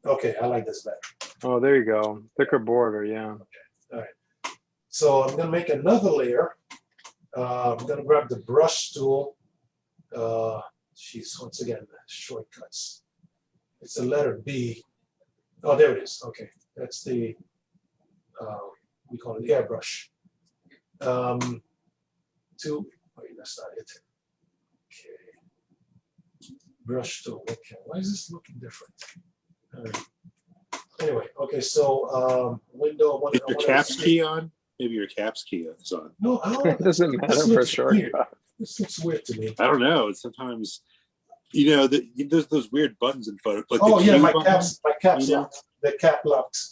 Okay, I like this better. Oh, there you go. Thicker border, yeah. All right. So I'm going to make another layer. I'm going to grab the brush tool. Geez, once again, shortcuts. It's a letter B. Oh, there it is. Okay, that's the, we call it airbrush. Wait, that's not it. Okay. Brush tool. Okay, why is this looking different? All right. Anyway, okay, so window. Is your caps key on? Maybe your caps key is on. No, I don't. It doesn't matter for shortcut. This looks weird to me. I don't know. Sometimes, there's those weird buttons in photos. Like Oh the yeah, Q my button, caps you know? lock. The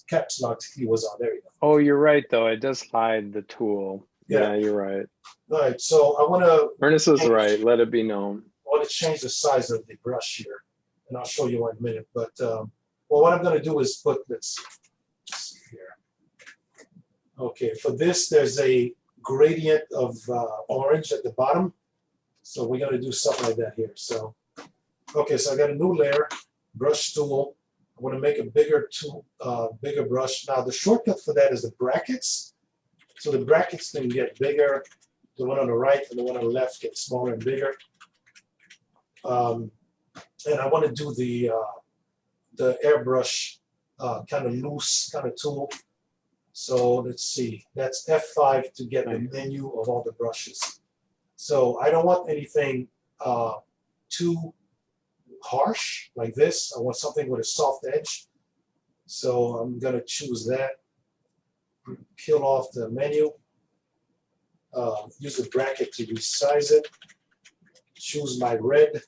caps lock key was on. There you go. Oh, you're right, though. It does hide the tool. Yeah. Yeah, you're right. All right, so I want to Ernest was right. Let it be known. change the size of the brush here, and I'll show you in a minute. But well, what I'm going to do is put this. Let's see here. Okay, for this, there's a gradient of orange at the bottom. So we're going to do something like that here. So, okay, so I got a new layer, brush tool. I want to make a bigger brush. Now, the shortcut for that is the brackets. So the brackets can get bigger the one on the right and the one on the left get smaller and bigger. And I want to do the airbrush kind of loose kind of tool. So let's see, that's F5 to get the menu of all the brushes. So I don't want anything too harsh like this. I want something with a soft edge. So I'm gonna choose that. Kill off the menu. Use the bracket to resize it. Choose my red.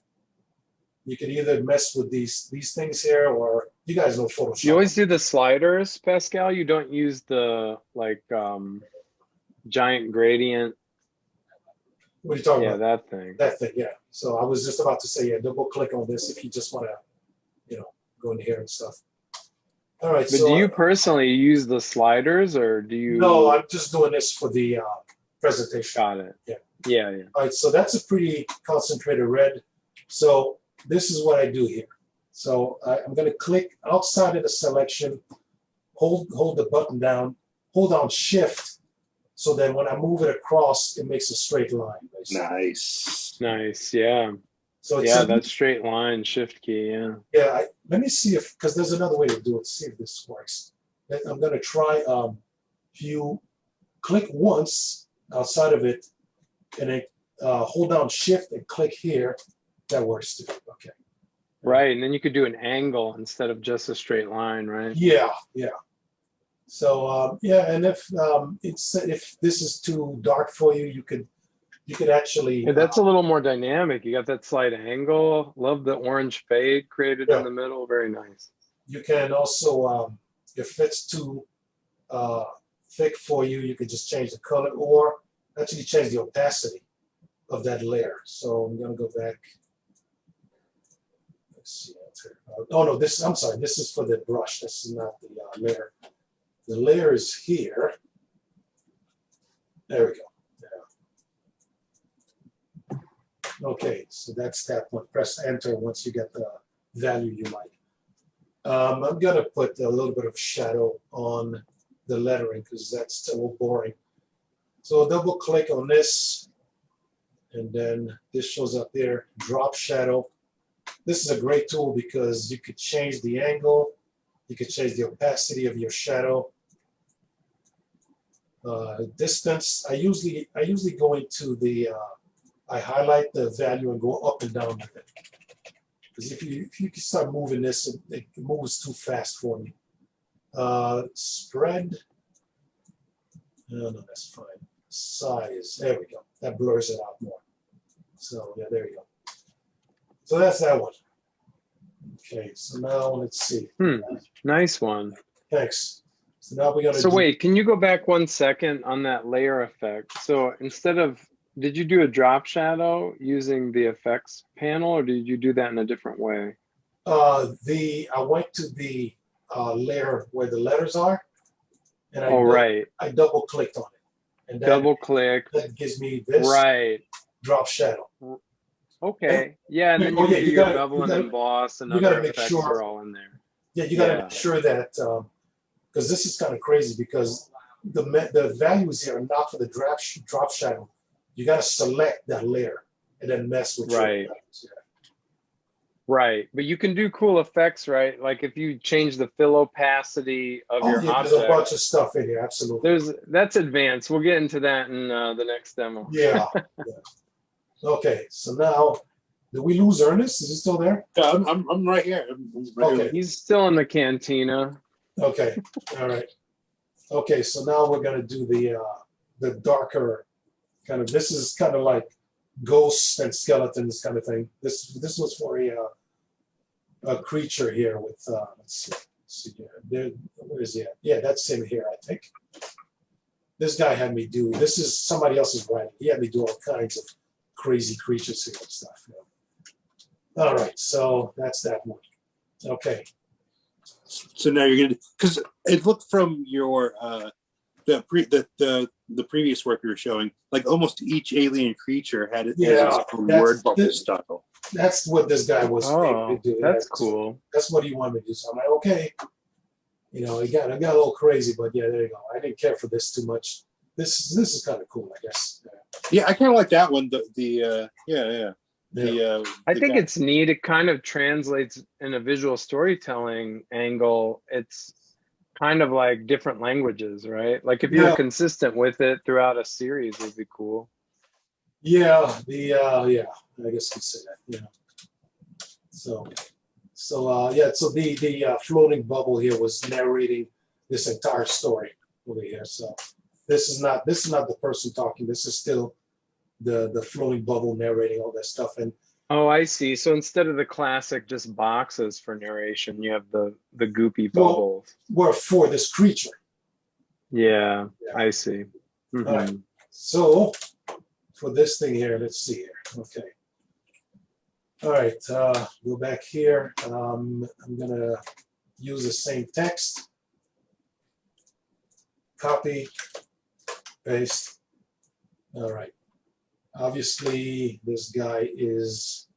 You can either mess with these things here, or you guys know Photoshop. You always do the sliders, Pascal. You don't use the like giant gradient. What are you talking Yeah, about? that thing. That thing, yeah. So I was just about to say, yeah, double click on this if you just want to, go in here and stuff. All right. But so do you personally use the sliders, or do you? No, I'm just doing this for the presentation. Got it. Yeah. Yeah, yeah. All right, so that's a pretty concentrated red. So this is what I do here. So I'm going to click outside of the selection, hold the button down, hold down Shift, so then when I move it across, it makes a straight line. Basically. Nice. Nice. Yeah. So it's Yeah, that straight line, Shift key. Yeah. yeah. Let me see if, because there's another way to do it. See if this works. I'm going to try. If you click once outside of it, and then hold down Shift and click here, that works too. Okay. Right, and then you could do an angle instead of just a straight line, right? Yeah, yeah. So yeah, and if this is too dark for you, you could actually. Yeah, that's a little more dynamic. You got that slight angle. Love the orange fade created in the middle. Very nice. You can also, if it's too thick for you, you could just change the color or actually change the opacity of that layer. So I'm gonna go back. Let's see. Oh no, I'm sorry. This is for the brush. This is not the layer. The layer is here. There we go. Yeah. Okay, so that's that one. Press Enter once you get the value you like. I'm gonna put a little bit of shadow on the lettering because that's a little boring. So double click on this, and then this shows up there. Drop shadow. This is a great tool because you could change the angle, you could change the opacity of your shadow. Distance. I usually go into the. I highlight the value and go up and down with it. Because if you can start moving this, it moves too fast for me. Spread. No, that's fine. Size. There we go. That blurs it out more. So yeah, there you go. So that's that one. Okay, so now let's see. Nice one. Thanks. So now we're gonna. So wait, can you go back 1 second on that layer effect? So instead of, did you do a drop shadow using the effects panel, or did you do that in a different way? I went to the layer where the letters are, and I double clicked on it, and double click. That gives me this drop shadow. Okay, yeah, and then you do your bevel and emboss, and other effects are all in there. Yeah, you got to make sure that because this is kind of crazy because the values here are not for the drop shadow. You got to select that layer and then mess with your values. Yeah. Right, but you can do cool effects, right? Like if you change the fill opacity of your object. There's a bunch of stuff in here, absolutely. That's advanced. We'll get into that in the next demo. Yeah. Okay, so now, did we lose Ernest? Is he still there? Yeah, I'm right here. Okay. He's still in the cantina. Okay, all right. Okay, so now we're gonna do the darker kind of. This is kind of like ghosts and skeletons kind of thing. This was for a creature here with let's see here. Where is he at? Yeah, that's him here, I think. This guy had me do. This is somebody else's writing. He had me do all kinds of crazy creatures here and stuff. Yeah. All right, so that's that one. Okay. So now you're gonna, because it looked from your the previous work you were showing, like almost each alien creature had its own word bubble style. That's what this guy was able to do. That's cool. That's what he wanted me to do. So I'm like, okay. It got a little crazy, but yeah, there you go. I didn't care for this too much. this is kind of cool, I guess. Yeah, I kind of like that one. Yeah. I think it's neat. It kind of translates in a visual storytelling angle. It's kind of like different languages, right? Like if you're Yeah. consistent with it throughout a series, would be cool. Yeah, yeah, I guess you could say that. Yeah. So yeah, so the floating bubble here was narrating this entire story over here. So this is not the person talking. This is still the floating bubble narrating all that stuff. And Oh, I see. So instead of the classic just boxes for narration, you have the goopy well, bubbles. we're for this creature. Yeah, Yeah. I see. All right. So for this thing here, let's see here. Okay. All right, go back here. I'm gonna use the same text. Copy, paste. All right. Obviously, this guy is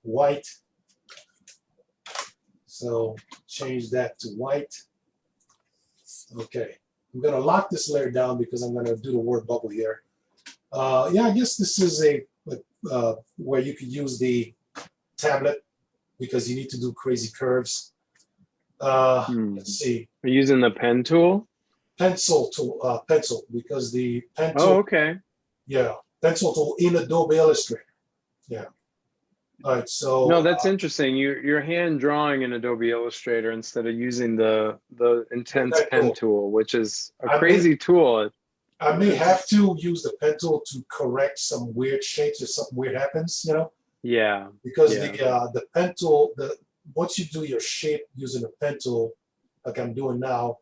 white. So change that to white. Okay. I'm gonna lock this layer down because I'm gonna do the word bubble here. Yeah, I guess this is a where you could use the tablet because you need to do crazy curves. Let's see. Are you using the pen tool? Pencil tool, pencil, because the pen tool. Oh, okay. Yeah, pencil tool in Adobe Illustrator. Yeah. All right, so. No, that's interesting. You're hand drawing in Adobe Illustrator instead of using the intense that pen tool. tool, which is a I crazy tool. I may have to use the pen tool to correct some weird shapes if something weird happens, you know? Yeah. Because Yeah. the pen tool, once you do your shape using a pen tool, like I'm doing now,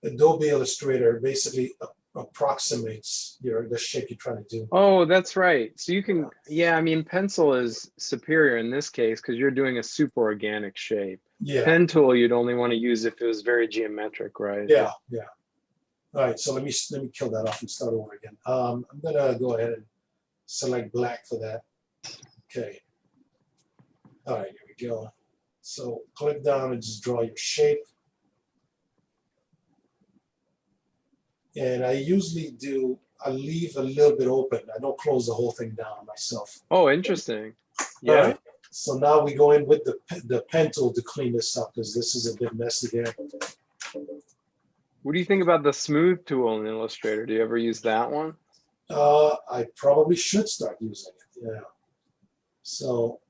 Adobe Illustrator basically approximates the shape you're trying to do. Oh, that's right. So you can, yeah, I mean, pencil is superior in this case because you're doing a super organic shape. Yeah. Pen tool, you'd only want to use if it was very geometric, right? Yeah, yeah. All right, so let me kill that off and start over again. I'm gonna go ahead and select black for that. Okay. All right, here we go. So click down and just draw your shape. And I usually I leave a little bit open. I don't close the whole thing down myself. Oh, interesting. Yeah. All right. So now we go in with the pen tool to clean this up because this is a bit messy here. What do you think about the smooth tool in Illustrator? Do you ever use that one? I probably should start using it. Yeah. So.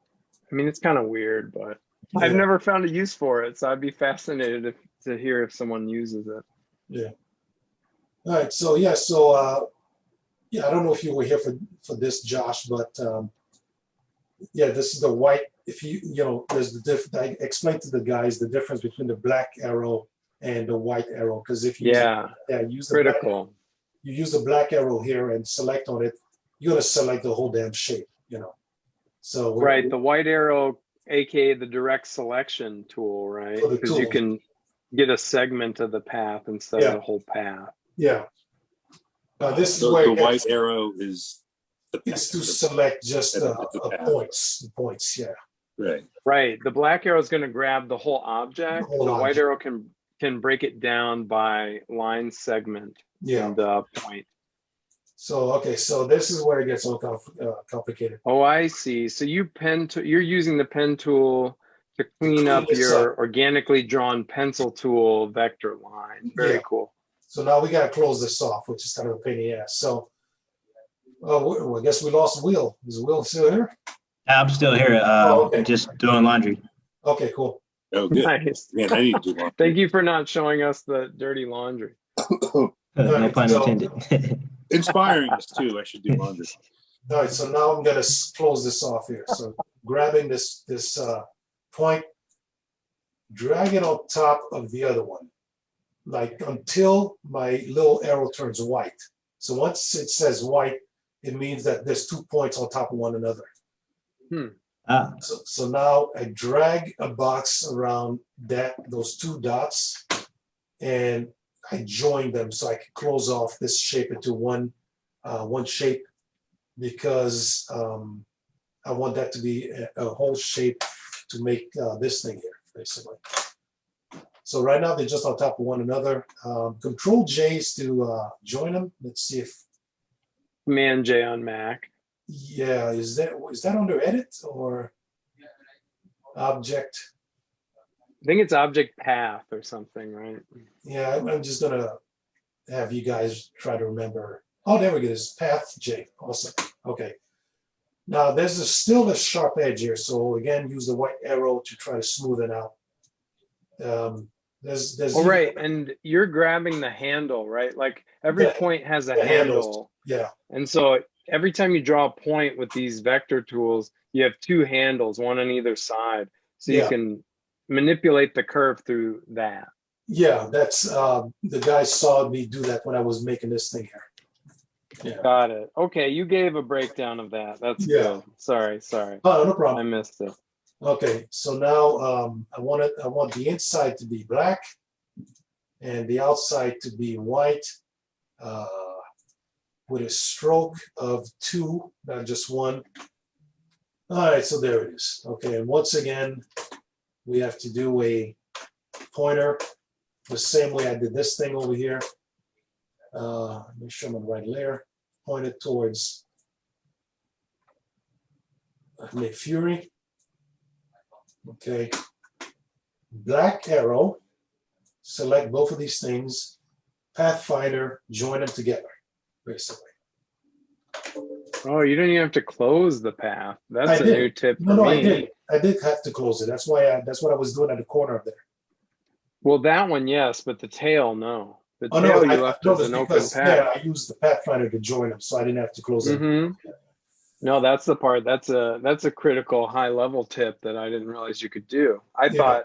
I mean, it's kind of weird, but Yeah. I've never found a use for it. So I'd be fascinated to hear if someone uses it. Yeah. All right. So yeah. So yeah. I don't know if you were here for this, Josh, but yeah, this is the white. If there's I explained to the guys the difference between the black arrow and the white arrow because if you use the critical. Black, you use the black arrow here and select on it, you're gonna select the whole damn shape. So right, the white arrow, aka the direct selection tool, right? Because you can get a segment of the path instead of the whole path. Yeah. This is where the white arrow is. It's to select just points. Yeah. Right. Right. The black arrow is going to grab the whole object. The white arrow can break it down by line segment. Yeah. And point. So okay, so this is where it gets all complicated. Oh, I see. So you're using the pen tool to clean up your organically drawn pencil tool vector line. Very cool. So now we got to close this off, which is kind of a pain in the ass. So. I guess we lost Will. Is Will still here? I'm still here. Okay. Just doing laundry. Okay, cool. Oh, good. Nice. Man, I need to do laundry. Thank you for not showing us the dirty laundry. No pun intended. Inspiring us too. I should do laundry. All right, so now I'm gonna close this off here. So grabbing this point, drag it on top of the other one, like until my little arrow turns white. So once it says white, it means that there's 2 points on top of one another. So now I drag a box around those 2 dots, and I join them so I can close off this shape into one shape because I want that to be a whole shape to make this thing here, basically. So right now they're just on top of one another. Control J is to join them. Let's see if, Command J on Mac. yeah, is that under edit or object? I think it's object path or something, right? Yeah, I'm just gonna have you guys try to remember. Oh, there we go. It's path J. Awesome. Okay. Now there's still a sharp edge here. So again, use the white arrow to try to smooth it out. There's Oh, right. And you're grabbing the handle, right? Like every The- point has a the handles. handle. Yeah, And so every time you draw a point with these vector tools, you have two handles, one on either side. So you Yeah. can manipulate the curve through that. yeah. That's the guy saw me do that when I was making this thing here. Yeah. Got it. Okay, you gave a breakdown of that. That's Yeah. good. Sorry. Oh, no I problem. missed it. Okay, so now I want the inside to be black and the outside to be white with a stroke of 2, not just 1. All right, so there it is. Okay, and once again, we have to do a pointer the same way I did this thing over here. Make sure I'm on the right layer. Point it towards Nick Fury. Okay, black arrow, select both of these things, Pathfinder, join them together, basically. Oh, you don't even have to close the path. That's I a did. new tip No, for no, me. I did have to close it. That's why that's what I was doing at the corner of there. Well, that one, yes, but the tail, no. The Oh, tail no, you left no, as that's an open because, path. yeah, I used the Pathfinder to join them, so I didn't have to close it. Mm-hmm. No, that's the part. That's a critical high level tip that I didn't realize you could do. I Yeah. thought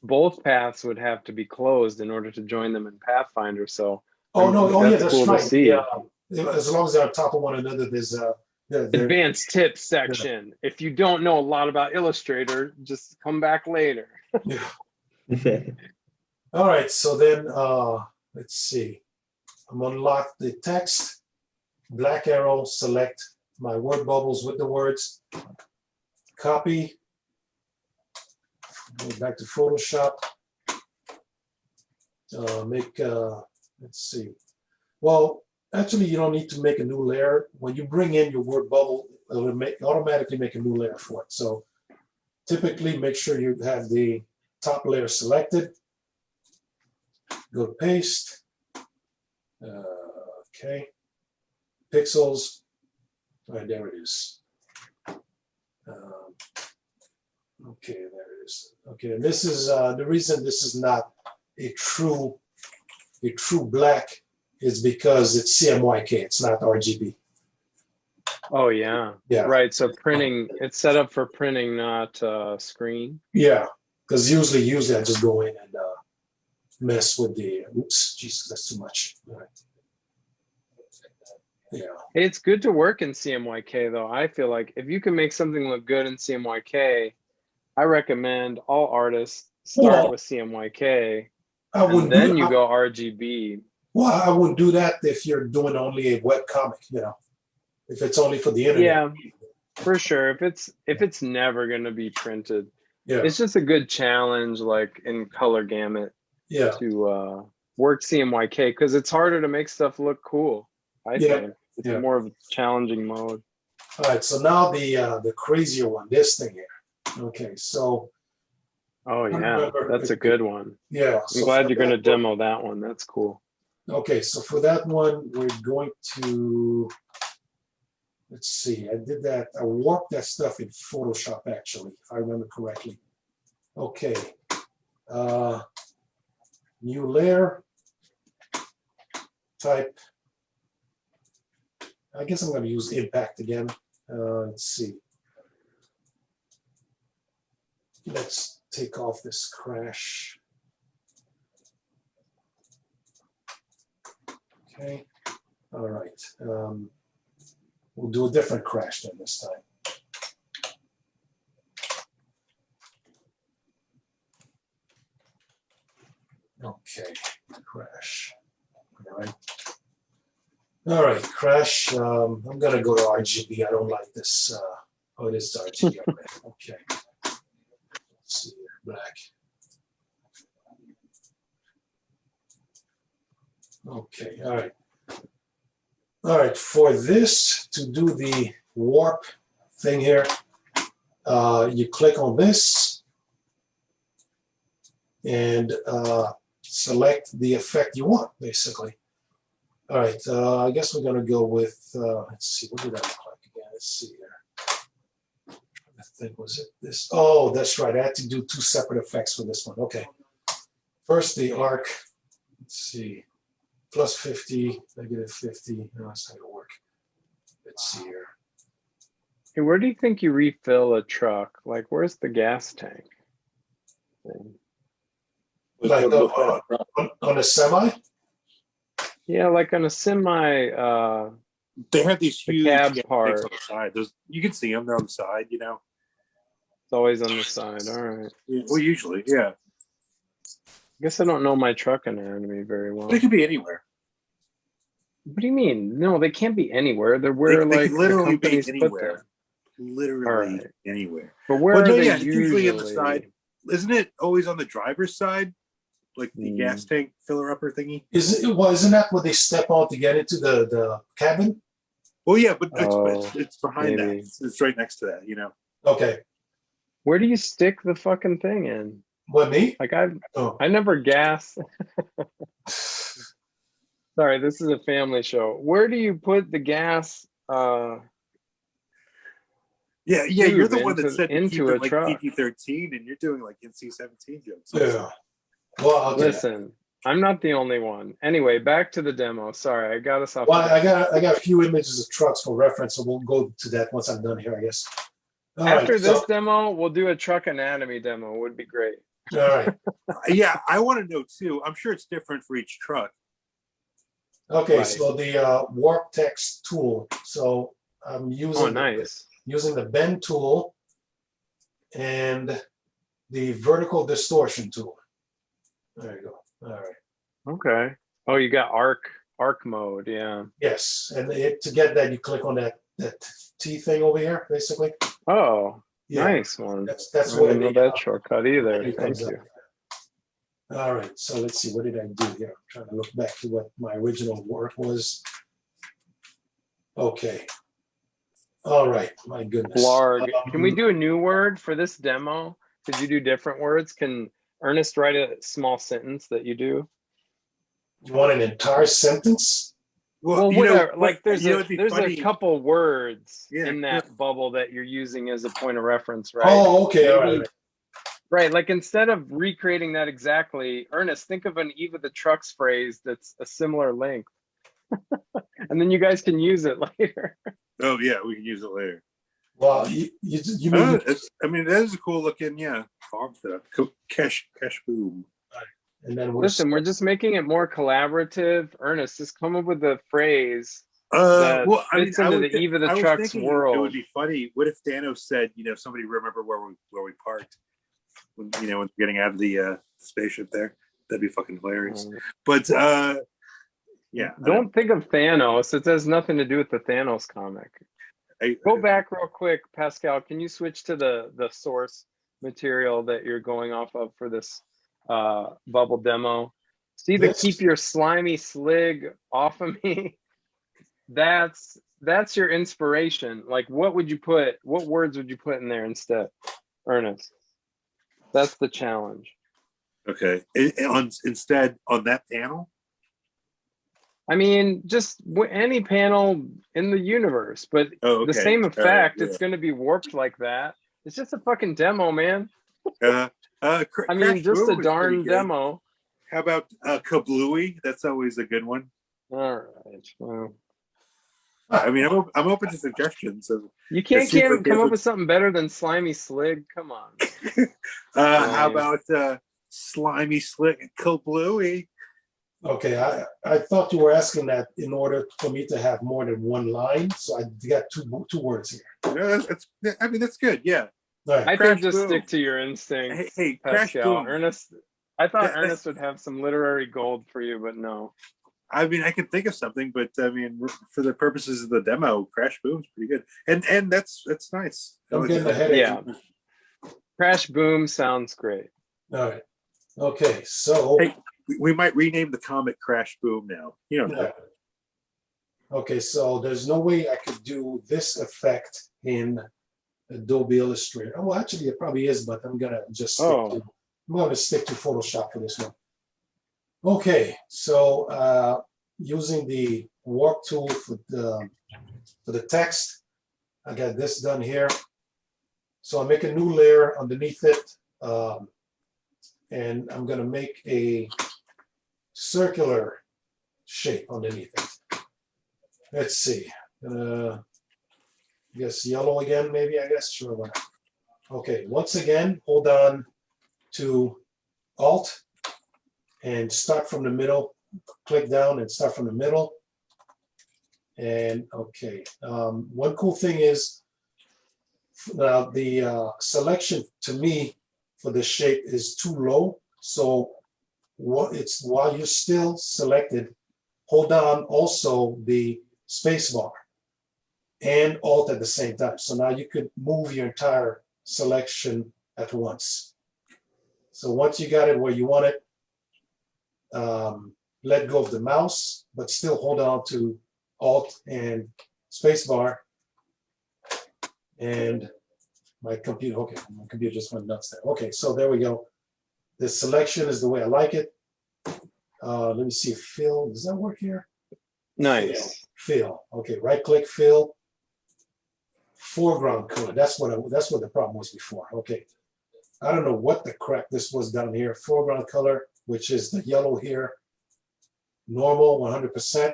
both paths would have to be closed in order to join them in Pathfinder. So Oh, no, oh, yeah, that's cool right. to see. Yeah, as long as they're on top of one another, there's they're- Advanced tips section. If you don't know a lot about Illustrator, just come back later. yeah. All right, so then let's see. I'm gonna lock the text, black arrow, select my word bubbles with the words, copy, go back to Photoshop, let's see. Well, actually, you don't need to make a new layer. When you bring in your word bubble, it'll automatically make a new layer for it. So typically, make sure you have the top layer selected. Go to paste. Okay. Pixels. All right, there it is. Okay, there it is. Okay, and this is the reason this is not a true black is because it's CMYK. It's not RGB. Oh yeah. Yeah. Right. So printing, it's set up for printing, not screen. Yeah, because usually I just go in and mess with the. Oops, Jesus, that's too much. All right. Yeah. It's good to work in CMYK though. I feel like if you can make something look good in CMYK, I recommend all artists start with CMYK I and wouldn't then do, you go RGB. Well, I wouldn't do that if you're doing only a web comic, if it's only for the internet. Yeah, for sure. If it's never gonna be printed, Yeah. it's just a good challenge, like in color gamut, Yeah. to work CMYK because it's harder to make stuff look cool. I think it's more of a challenging mode. All right. So now the crazier one, this thing here. Okay. So. Oh yeah, that's a good one. Yeah. I'm glad you're going to demo that one. That's cool. Okay. So for that one, we're going to. Let's see. I did that. I warped that stuff in Photoshop actually, if I remember correctly. Okay. New layer. Type. I guess I'm going to use impact again. Let's see. Let's take off this crash. Okay. All right. We'll do a different crash then this time. Okay. Crash. All right. All right, crash. I'm gonna go to RGB. I don't like this. Oh, it is RGB. Okay. Let's see here. Black. Okay, all right. All right, for this, to do the warp thing here, you click on this and select the effect you want, basically. All right, I guess we're gonna go with, let's see, what did that look like again? Let's see here. I think, was it this? Oh, that's right, I had to do two separate effects for this one, okay. First, the arc, let's see, plus 50, negative 50, no, that's not gonna work. Let's see here. Hey, where do you think you refill a truck? Like, where's the gas tank? Like on a semi? Yeah, like on a semi, They have these the huge cab tanks part. on the side. Those you can see them. They're on the side. You know. It's always on the side. All right. Well, usually, yeah. I guess I don't know my truck anatomy very well. But it could be anywhere. What do you mean? No, they can't be anywhere. They're where They like could literally the be companies put anywhere. them. Literally All right. anywhere. But where Well, are no, they yeah, it's usually usually? on the side. Isn't it always on the driver's side? Like the gas tank filler upper thingy? Isn't that what they step on to get into the cabin? Well, yeah, but Oh, it's behind maybe. that. It's right next to that, you know. Okay. Where do you stick the fucking thing in? What, me? Like Oh. I never gas. Sorry, this is a family show. Where do you put the gas? Yeah, you're the Tube one that said to keep into a it like truck. PG-13, and you're doing like NC-17 jokes. Yeah. Well, okay. Listen, I'm not the only one. Anyway, back to the demo. Sorry, I got us off. Well, I got a few images of trucks for reference, so we'll go to that once I'm done here, I guess. All After right, this demo, we'll do a truck anatomy demo. Would be great. all right. Yeah, I want to know too. I'm sure it's different for each truck. Okay, Right. so the warp text tool. So I'm using Oh, nice. using the bend tool and the vertical distortion tool. There you go. All right. Okay. Oh, you got arc mode. Yeah. Yes, and to get that, you click on that T thing over here, basically. Oh, Yeah, nice one. that's I what didn't know that shortcut either. it Thank comes up. you. All right, so let's see, what did I do here? I'm trying to look back to what my original work was. Okay. All right, my goodness. Blarg. Can we do a new word for this demo? Could you do different words? Can Ernest write a small sentence that you do? You want an entire sentence? Well, you know, whatever. Like there's it'd be funny. a couple words Yeah, in that bubble that you're using as a point of reference, right? Oh, okay, all Maybe- right. Right, like instead of recreating that exactly, Ernest, think of an Eva the Trucks phrase that's a similar length. And then you guys can use it later. Oh yeah, we can use it later. Well, you mean I mean, that is a cool looking, font for that. Cash boom. and then Listen, we're just making it more collaborative. Ernest, just come up with a phrase Well, I mean, fits into the Eva the I was Trucks thinking world. it would be funny. What if Dano said, somebody remember where we parked when when getting out of the spaceship there? That'd be fucking hilarious. But yeah, Don't think of Thanos. It has nothing to do with the Thanos comic. Go back real quick, Pascal. Can you switch to the source material that you're going off of for this bubble demo? See the keep your slimy slig off of me. That's your inspiration. Like, what words would you put in there instead, Ernest? That's the challenge. Okay. Instead on that panel. I mean, just any panel in the universe, but the same effect, right, yeah. It's going to be warped like that. It's just a fucking demo, man. I mean, just a darn demo. How about kablooey? That's always a good one. All right. Well, I mean, I'm open to suggestions. you can't come up with something better than slimy slig. Come on. How about slimy slick kablooey? Okay, I thought you were asking that in order for me to have more than one line, so I got two words here. No, that's good. Yeah. Right. I Crash think just boom. stick to your instincts. Hey, crash Pascal. boom. Ernest, I thought Ernest would have some literary gold for you, but no. I mean, I could think of something, but I mean, for the purposes of the demo, crash boom's pretty good, and that's nice. I'm getting ahead of Yeah. Crash boom sounds great. All right. Okay, so Hey, We might rename the comic Crash Boom now. You don't know. Yeah. Okay, so there's no way I could do this effect in Adobe Illustrator. Oh, well, actually, it probably is, but I'm gonna just I'm gonna stick to Photoshop for this one. Okay, so using the warp tool for the text, I got this done here. So I make a new layer underneath it, and I'm gonna make a circular shape underneath it. Let's see. I guess yellow again, maybe, I guess. Sure. Why not? Okay, once again, hold on to Alt and start from the middle. Click down and start from the middle. And okay, one cool thing is now the selection to me for the shape is too low. So it's while you're still selected, hold down also the space bar and Alt at the same time. So now you could move your entire selection at once. So once you got it where you want it, let go of the mouse, but still hold on to Alt and space bar. And my computer, okay, my computer just went nuts there. Okay, so there we go. The selection is the way I like it. Let me see if fill, does that work here? Nice. Fill. Okay, right click, fill. Foreground color. That's what the problem was before. Okay. I don't know what the crap this was down here. Foreground color, which is the yellow here. Normal, 100%.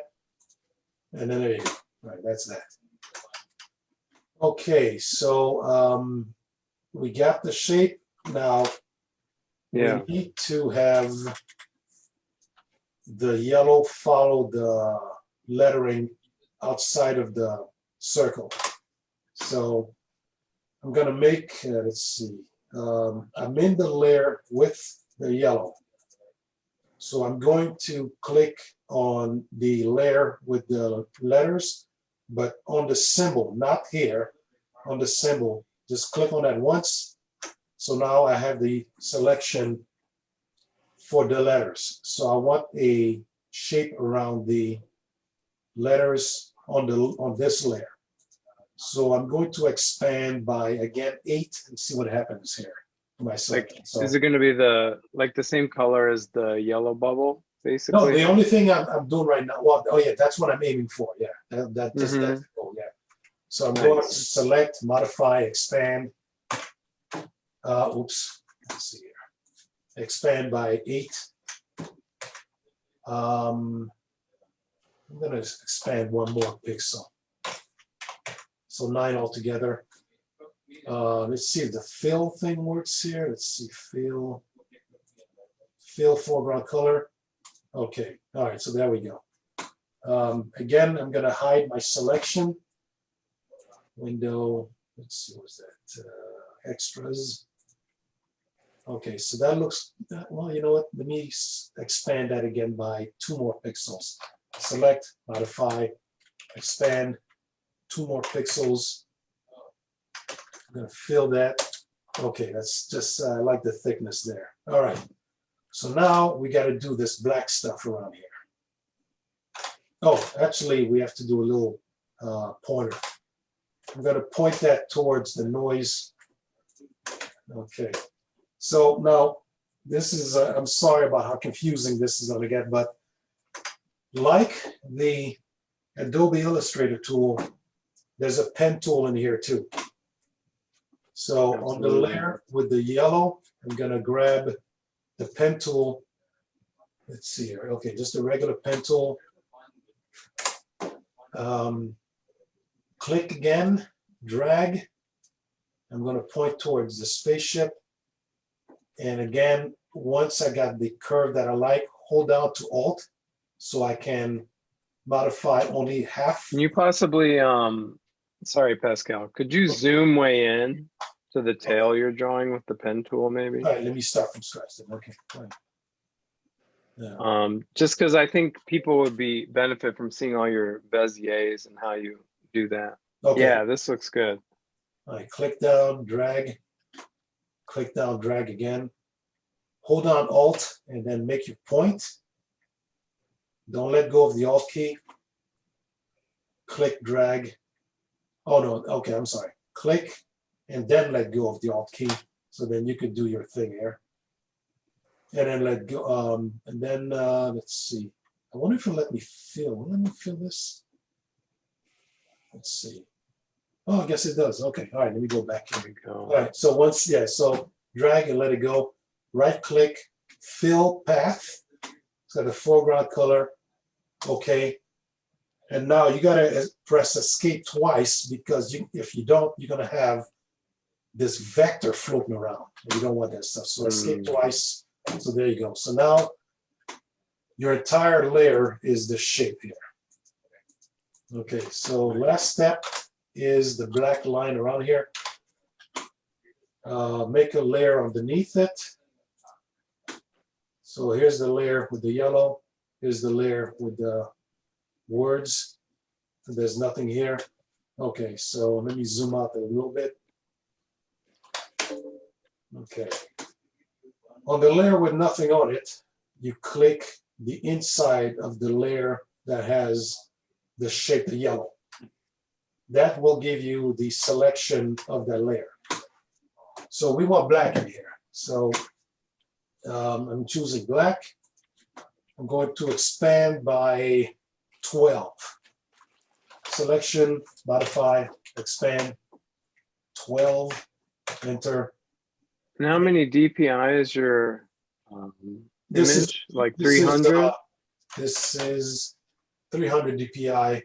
And then there you go. All right, that's that. Okay, so we got the shape. Now Yeah. we need to have the yellow follow the lettering outside of the circle. So I'm gonna make, let's see, I'm in the layer with the yellow. So I'm going to click on the layer with the letters, but on the symbol, not here, on the symbol, just click on that once. So now I have the selection for the letters. So I want a shape around the letters on this layer. So I'm going to expand by, again, 8 and see what happens here. My selection. Like, So, is it going to be the same color as the yellow bubble, basically? no, the only thing I'm doing right now, well, oh yeah, that's what I'm aiming for. Yeah, that's the goal, yeah. So I'm going to select, modify, expand. Oops, let's see here. Expand by 8. I'm going to expand one more pixel. So 9 altogether. Let's see if the fill thing works here. Let's see, fill foreground color. Okay, all right, so there we go. Again, I'm gonna hide my selection. Window, let's see, what's that? Extras. Okay, so that looks, well, you know what? Let me expand that again by 2 more pixels. Select, modify, expand, 2 more pixels. I'm going to fill that. Okay, that's just, I like the thickness there. All right. So now we got to do this black stuff around here. Oh, actually, we have to do a little pointer. I'm going to point that towards the noise. Okay. So now this is, I'm sorry about how confusing this is going to get, but like the Adobe Illustrator tool, there's a pen tool in here too. So on the layer with the yellow, I'm gonna grab the pen tool. Let's see here. Okay, just a regular pen tool. Click again, drag. I'm gonna point towards the spaceship. And again, once I got the curve that I like, hold down to Alt so I can modify only half. Can you possibly, sorry, Pascal, could you zoom way in to the tail you're drawing with the pen tool, maybe? All right, let me start from scratch then. Okay. All right. Yeah. Just because I think people would benefit from seeing all your Beziers and how you do that. Okay. Yeah, this looks good. All right, click down, drag again. hold down Alt and then make your point. Don't let go of the Alt key. Click, drag. Oh no, okay, I'm sorry. Click and then let go of the Alt key. So then you could do your thing here. And then let go, and then let's see. I wonder if it'll let me fill. Will it let me fill this? Let's see. Oh, I guess it does. Okay, all right, let me go back here. All right, so once, yeah, so drag and let it go. Right click, fill path. It's got the foreground color. Okay. And now you gotta press escape twice because if you don't, you're gonna have this vector floating around. And you don't want that stuff. So escape twice. So there you go. So now your entire layer is the shape here. Okay, so last step is the black line around here. Make a layer underneath it. So here's the layer with the yellow. Here's the layer with the words. There's nothing here. Okay, so let me zoom out a little bit. Okay. On the layer with nothing on it, you click the inside of the layer that has the shape of yellow. That will give you the selection of that layer. So we want black in here. So I'm choosing black. I'm going to expand by 12. Selection, modify, expand, 12, enter. And how many DPI is your This is image? Like 300? This is 300 DPI.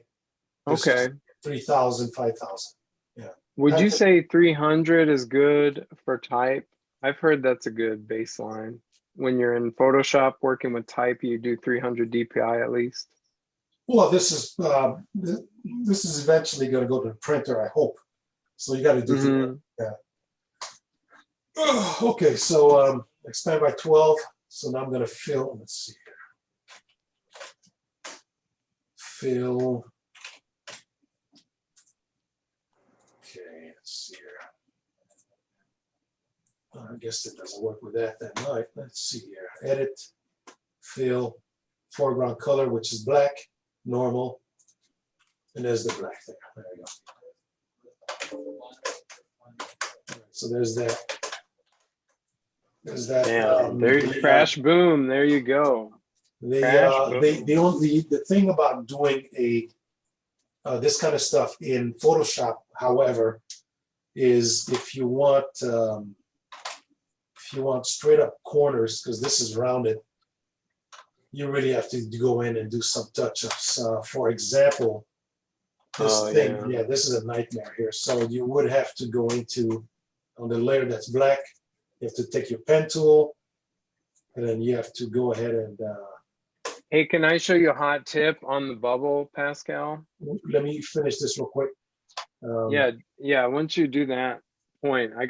This Okay. is 3,000, 5,000. Yeah. Would you say 300 is good for type? I've heard that's a good baseline. When you're in Photoshop working with type, you do 300 DPI at least. Well, this is eventually going to go to the printer, I hope. So you got to do that. Yeah. Okay, so expand by 12. So now I'm going to fill. Let's see here. Fill. Okay, let's see here. I guess it doesn't work with that then. All right, let's see here. Edit, fill, foreground color, which is black, normal, and there's the black there. There you go. So there's that. There's that. Damn, there you crash, boom. There you go. The thing about doing this kind of stuff in Photoshop, however, is if you want straight up corners, because this is rounded, you really have to go in and do some touch-ups. For example, this thing, yeah, this is a nightmare here. So you would have to go into, on the layer that's black, you have to take your pen tool, and then you have to go ahead and hey, can I show you a hot tip on the bubble, Pascal? let me finish this real quick. Yeah. Once you do that point, I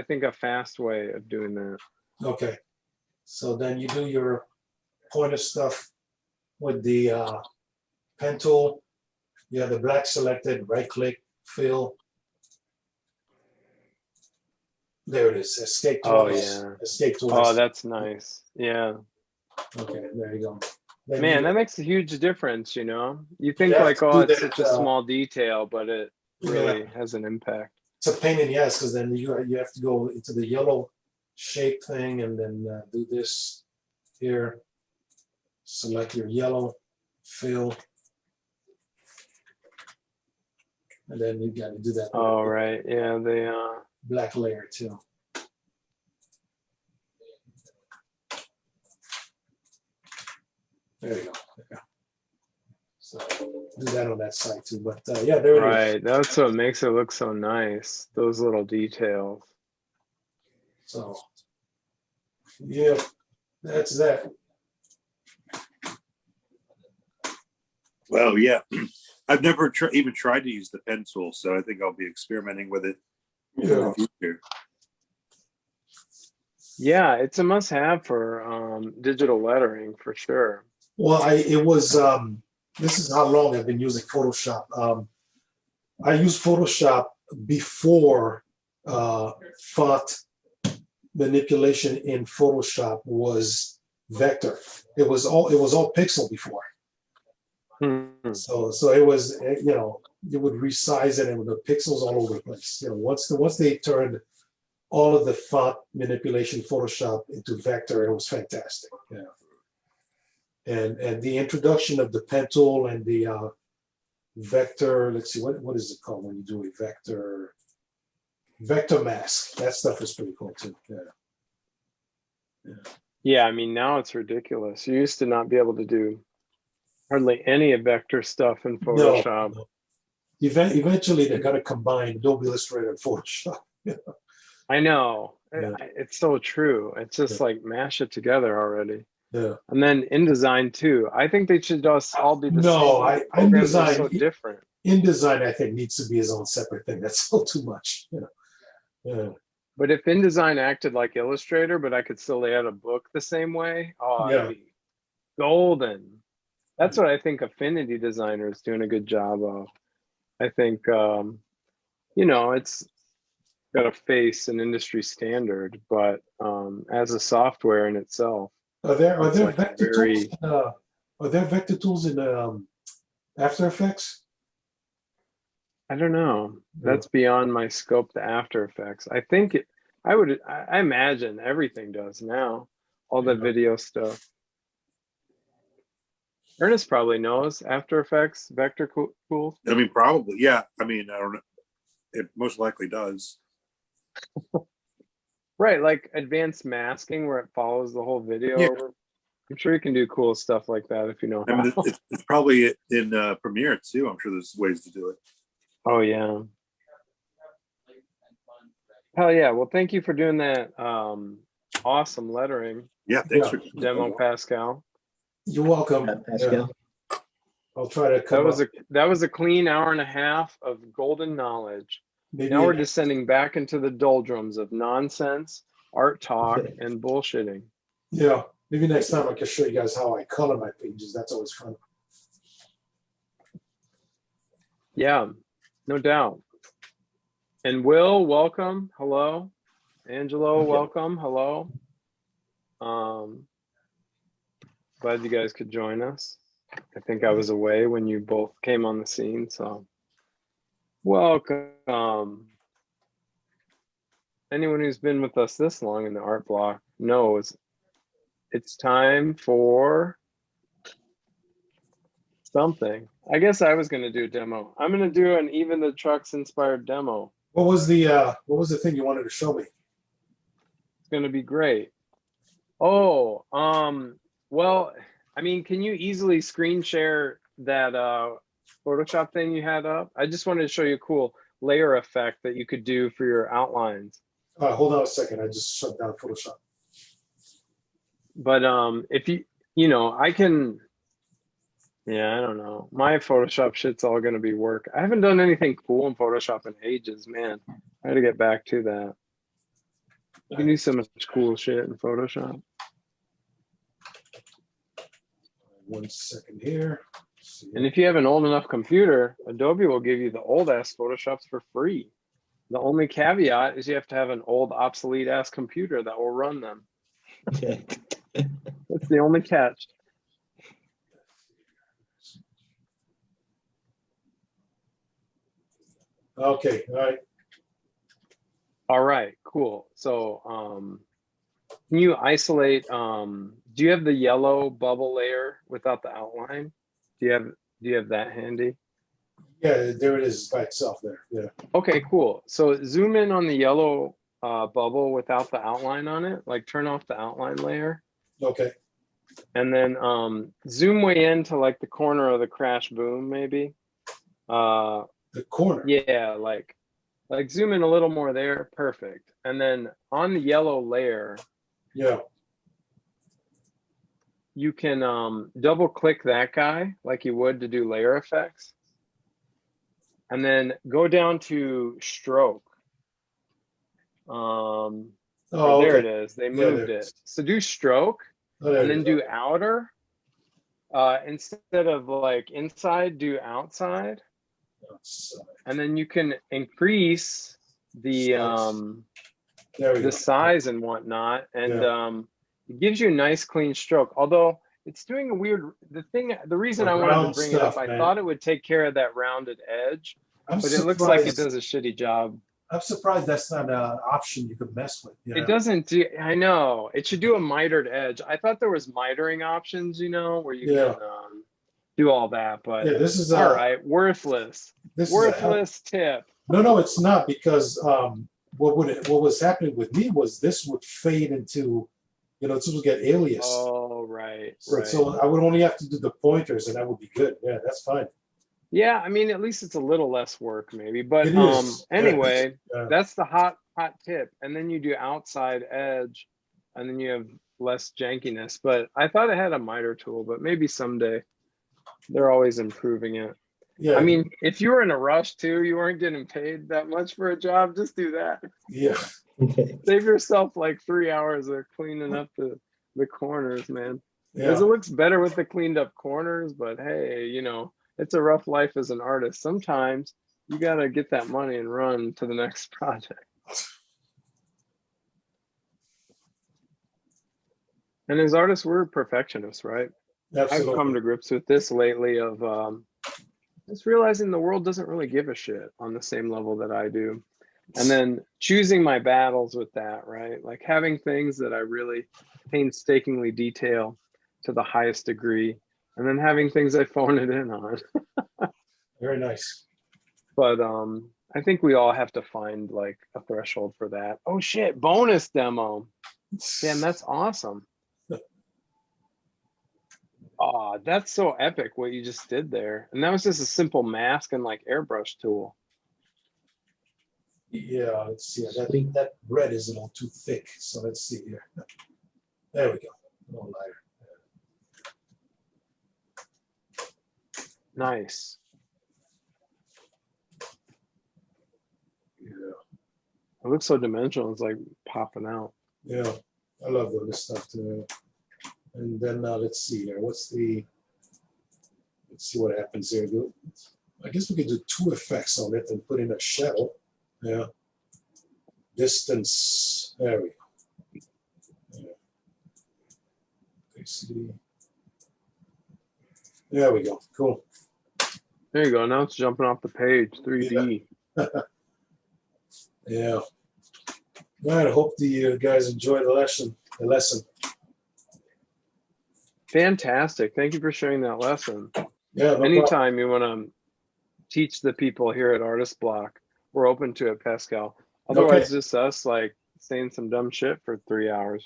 think a fast way of doing that. Okay, so then you do your pointer stuff with the pen tool. You have the black selected, right click, fill. There it is, escape twice. Oh yeah. Escape twice. Oh, that's nice. Yeah. Okay, there you go. Then Man, that makes a huge difference, you know? You think have like, to oh, do it's that, such a small detail, but it really yeah. has an impact. It's a pain in the ass because then you have to go into the yellow shape thing and then do this here. Select your yellow, fill, and then you got to do that. Oh, right. Yeah, they Black layer too. There you go. Yeah. So do that on that side too. But yeah, there it is. right. That's what makes it look so nice. Those little details. So yeah, that's that. Well, yeah, I've never even tried to use the pen tool, so I think I'll be experimenting with it in the future. Yeah, it's a must-have for digital lettering for sure. Well, this is how long I've been using Photoshop. I used Photoshop before font manipulation in Photoshop was vector. It was all pixel before. Hmm. So it was, you know, you would resize it and with the pixels all over the place. You know, once they turned all of the font manipulation Photoshop into vector, it was fantastic. Yeah. And the introduction of the pen tool and the vector, let's see, what is it called when you do a vector mask? That stuff is pretty cool too. Yeah. Yeah, I mean, now it's ridiculous. You used to not be able to do hardly any of vector stuff in Photoshop. No. Eventually, they're going to combine Adobe Illustrator and Photoshop. I know. Yeah. It's so true. It's just like mash it together already. Yeah. And then InDesign too. I think they should just all be the No, same. InDesign Programs are so different. InDesign, I think, needs to be his own separate thing. That's still too much. You know. Yeah. But if InDesign acted like Illustrator, but I could still lay out a book the same way, oh, Yeah. it'd be golden. That's what I think Affinity Designer is doing a good job of. I think, you know, it's got to face an industry standard, but as a software in itself, Are there it's like vector very- tools? Are there vector tools in After Effects? I don't know. Yeah. That's beyond my scope to After Effects. I think I imagine everything does now, all the Yeah. video stuff. Ernest probably knows After Effects, vector tools. I mean, probably, yeah. I mean, I don't know. It most likely does. Right, like advanced masking where it follows the whole video. Yeah. Over. I'm sure you can do cool stuff like that if you know I mean, how. it's probably in Premiere too. I'm sure there's ways to do it. Oh yeah. Hell yeah. Well, thank you for doing that awesome lettering Yeah, thanks Yeah. for demo, Pascal. You're welcome. Pascal. Yeah. I'll try to come That was a clean hour and a half of golden knowledge. maybe Now we're descending back into the doldrums of nonsense, art talk, Okay. and bullshitting. yeah, maybe next time I can show you guys how I color my pages. That's always fun. Yeah, no doubt. And Will, welcome. Hello. Angelo, Okay. welcome. Hello. Glad you guys could join us. I think I was away when you both came on the scene, so welcome. Anyone who's been with us this long in the art block knows it's time for something. I guess I was going to do a demo. I'm going to do an Even the Trucks inspired demo. What was the thing you wanted to show me? It's going to be great. Oh, well, I mean, can you easily screen share that Photoshop thing you had up? I just wanted to show you a cool layer effect that you could do for your outlines. Hold on a second. I just shut down Photoshop. But if you know, I can, yeah, I don't know. My Photoshop shit's all going to be work. I haven't done anything cool in Photoshop in ages, man. I got to get back to that. You can do so much cool shit in Photoshop. 1 second here. And if you have an old enough computer, Adobe will give you the old ass Photoshops for free. The only caveat is you have to have an old obsolete ass computer that will run them. Okay. That's the only catch. Okay, all right. All right, cool. So can you isolate, do you have the yellow bubble layer without the outline? Do you have that handy? Yeah, there it is by itself there. Yeah. Okay, cool. So zoom in on the yellow bubble without the outline on it, like turn off the outline layer. Okay. And then zoom way into like the corner of the crash boom, maybe. The corner. Yeah, like zoom in a little more there. Perfect. And then on the yellow layer, Yeah. you can double click that guy like you would to do layer effects. And then go down to stroke. Oh, there okay. it is. They Yeah, moved there it it. is. So do stroke Oh, there and it then is. do outer. Instead of like inside, do outside. Outside. And then you can increase the Size. There we the go. size and whatnot, and Yeah. it gives you a nice clean stroke. Although it's doing a weird, the reason I wanted to Round bring it up, stuff, I man. thought it would take care of that rounded edge, I'm but it looks like it surprised. does a shitty job. I'm surprised that's not an option you could mess with. It doesn't do, I know, it should do a mitered edge. I thought there was mitering options, you know, where you Yeah. can do all that, but Yeah, this is all right, worthless. this is a Worthless tip. no, it's not, because what was happening with me was this would fade into, this would get aliased. Oh, right. Right. So I would only have to do the pointers and that would be good. Yeah, that's fine. Yeah, I mean, at least it's a little less work maybe, but It is. anyway, Yeah. that's the hot tip. And then you do outside edge and then you have less jankiness, but I thought it had a miter tool, but maybe someday. They're always improving it. Yeah. I mean, if you were in a rush too, you weren't getting paid that much for a job, just do that. Yeah. Save yourself like 3 hours of cleaning up the corners, man. Because Yeah. it looks better with the cleaned up corners, but hey, it's a rough life as an artist. Sometimes you gotta get that money and run to the next project. And as artists, we're perfectionists, right? Absolutely. I've come to grips with this lately of just realizing the world doesn't really give a shit on the same level that I do. And then choosing my battles with that, right? Like having things that I really painstakingly detail to the highest degree, and then having things I phone it in on. Very nice. But I think we all have to find like a threshold for that. Oh shit, bonus demo. Damn, that's awesome. Oh, that's so epic what you just did there. And that was just a simple mask and like airbrush tool. Yeah, let's see. That red is a little too thick. So let's see here. There we go. A little lighter. Nice. Yeah. It looks so dimensional. It's like popping out. Yeah. I love all this stuff too. And then let's see here. Let's see what happens here. I guess we could do two effects on it and put in a shadow. Yeah. Distance. There we go. Yeah. See. There we go. Cool. There you go. Now it's jumping off the page. 3D. Yeah. All right. I hope the guys enjoy the lesson. Fantastic. Thank you for sharing that lesson. Yeah. No Anytime you want to teach the people here at Artist Block, we're open to it, Pascal. Otherwise, just us like saying some dumb shit for 3 hours,